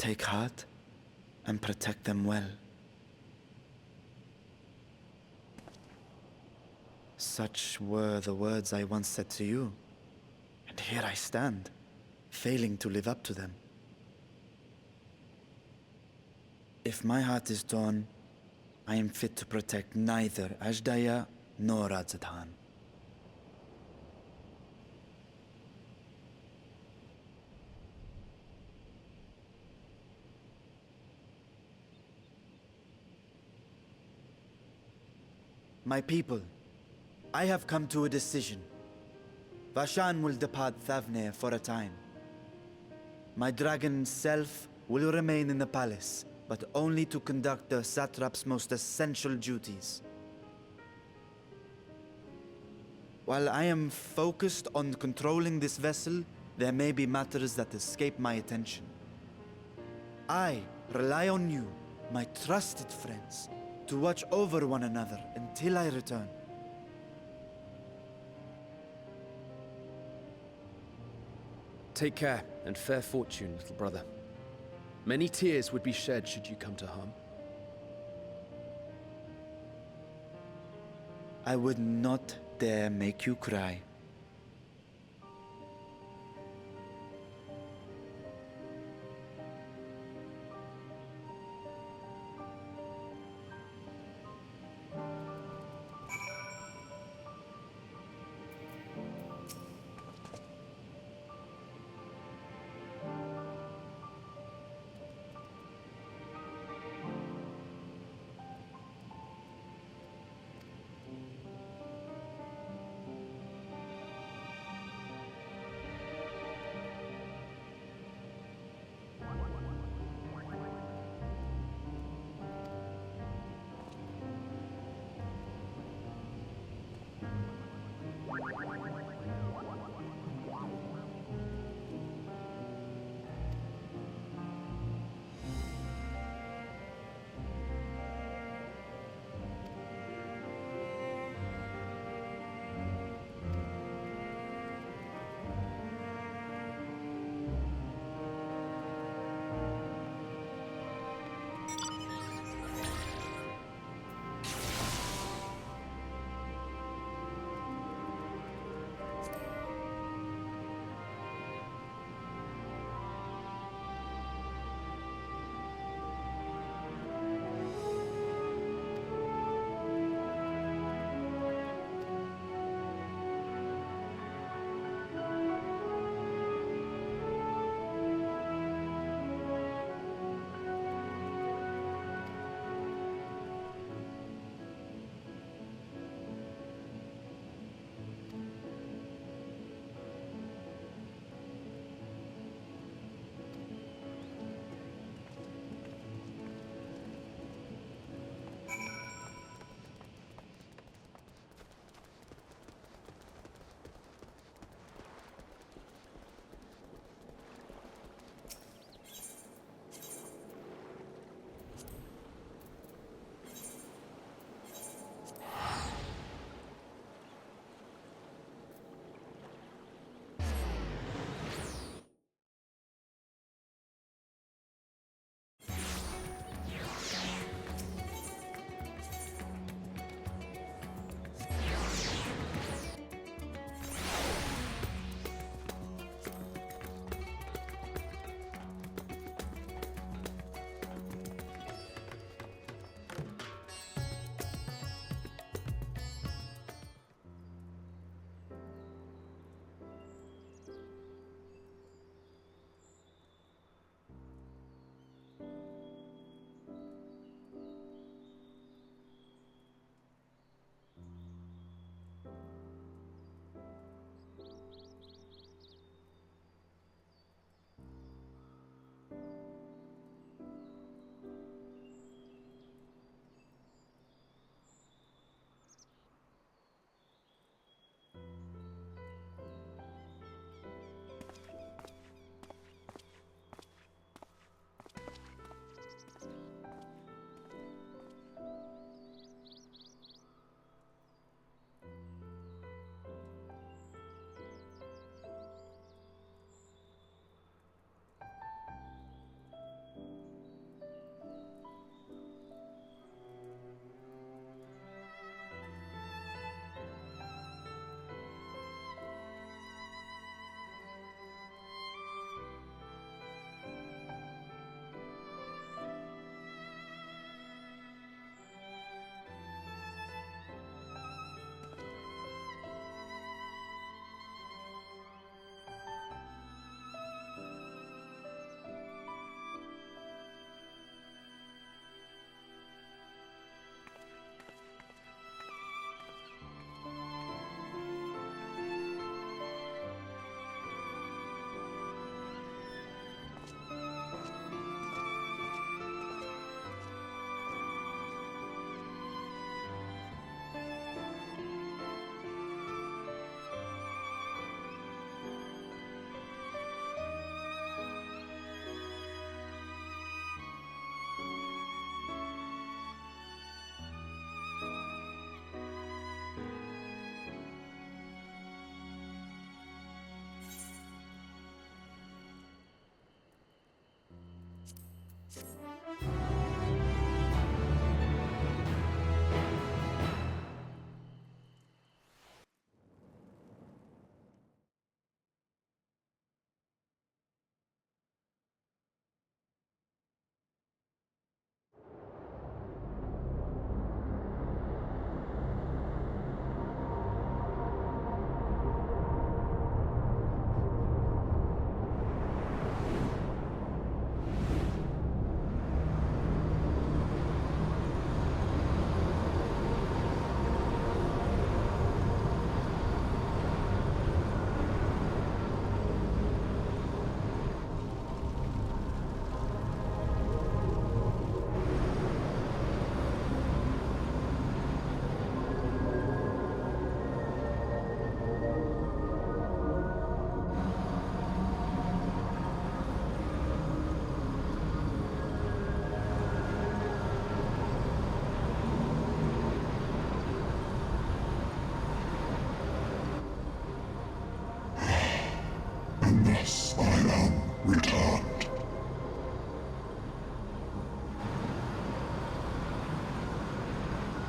Take heart and protect them well. Such were the words I once said to you, and here I stand, failing to live up to them. If my heart is torn, I am fit to protect neither Ajdaya nor Radzatan. My people, I have come to a decision. Vashan will depart Thavne for a time. My dragon self will remain in the palace, but only to conduct the satrap's most essential duties. While I am focused on controlling this vessel, there may be matters that escape my attention. I rely on you, my trusted friends, to watch over one another until I return. Take care and fair fortune, little brother. Many tears would be shed should you come to harm. I would not dare make you cry.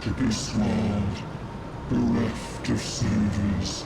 to this world, bereft of savers,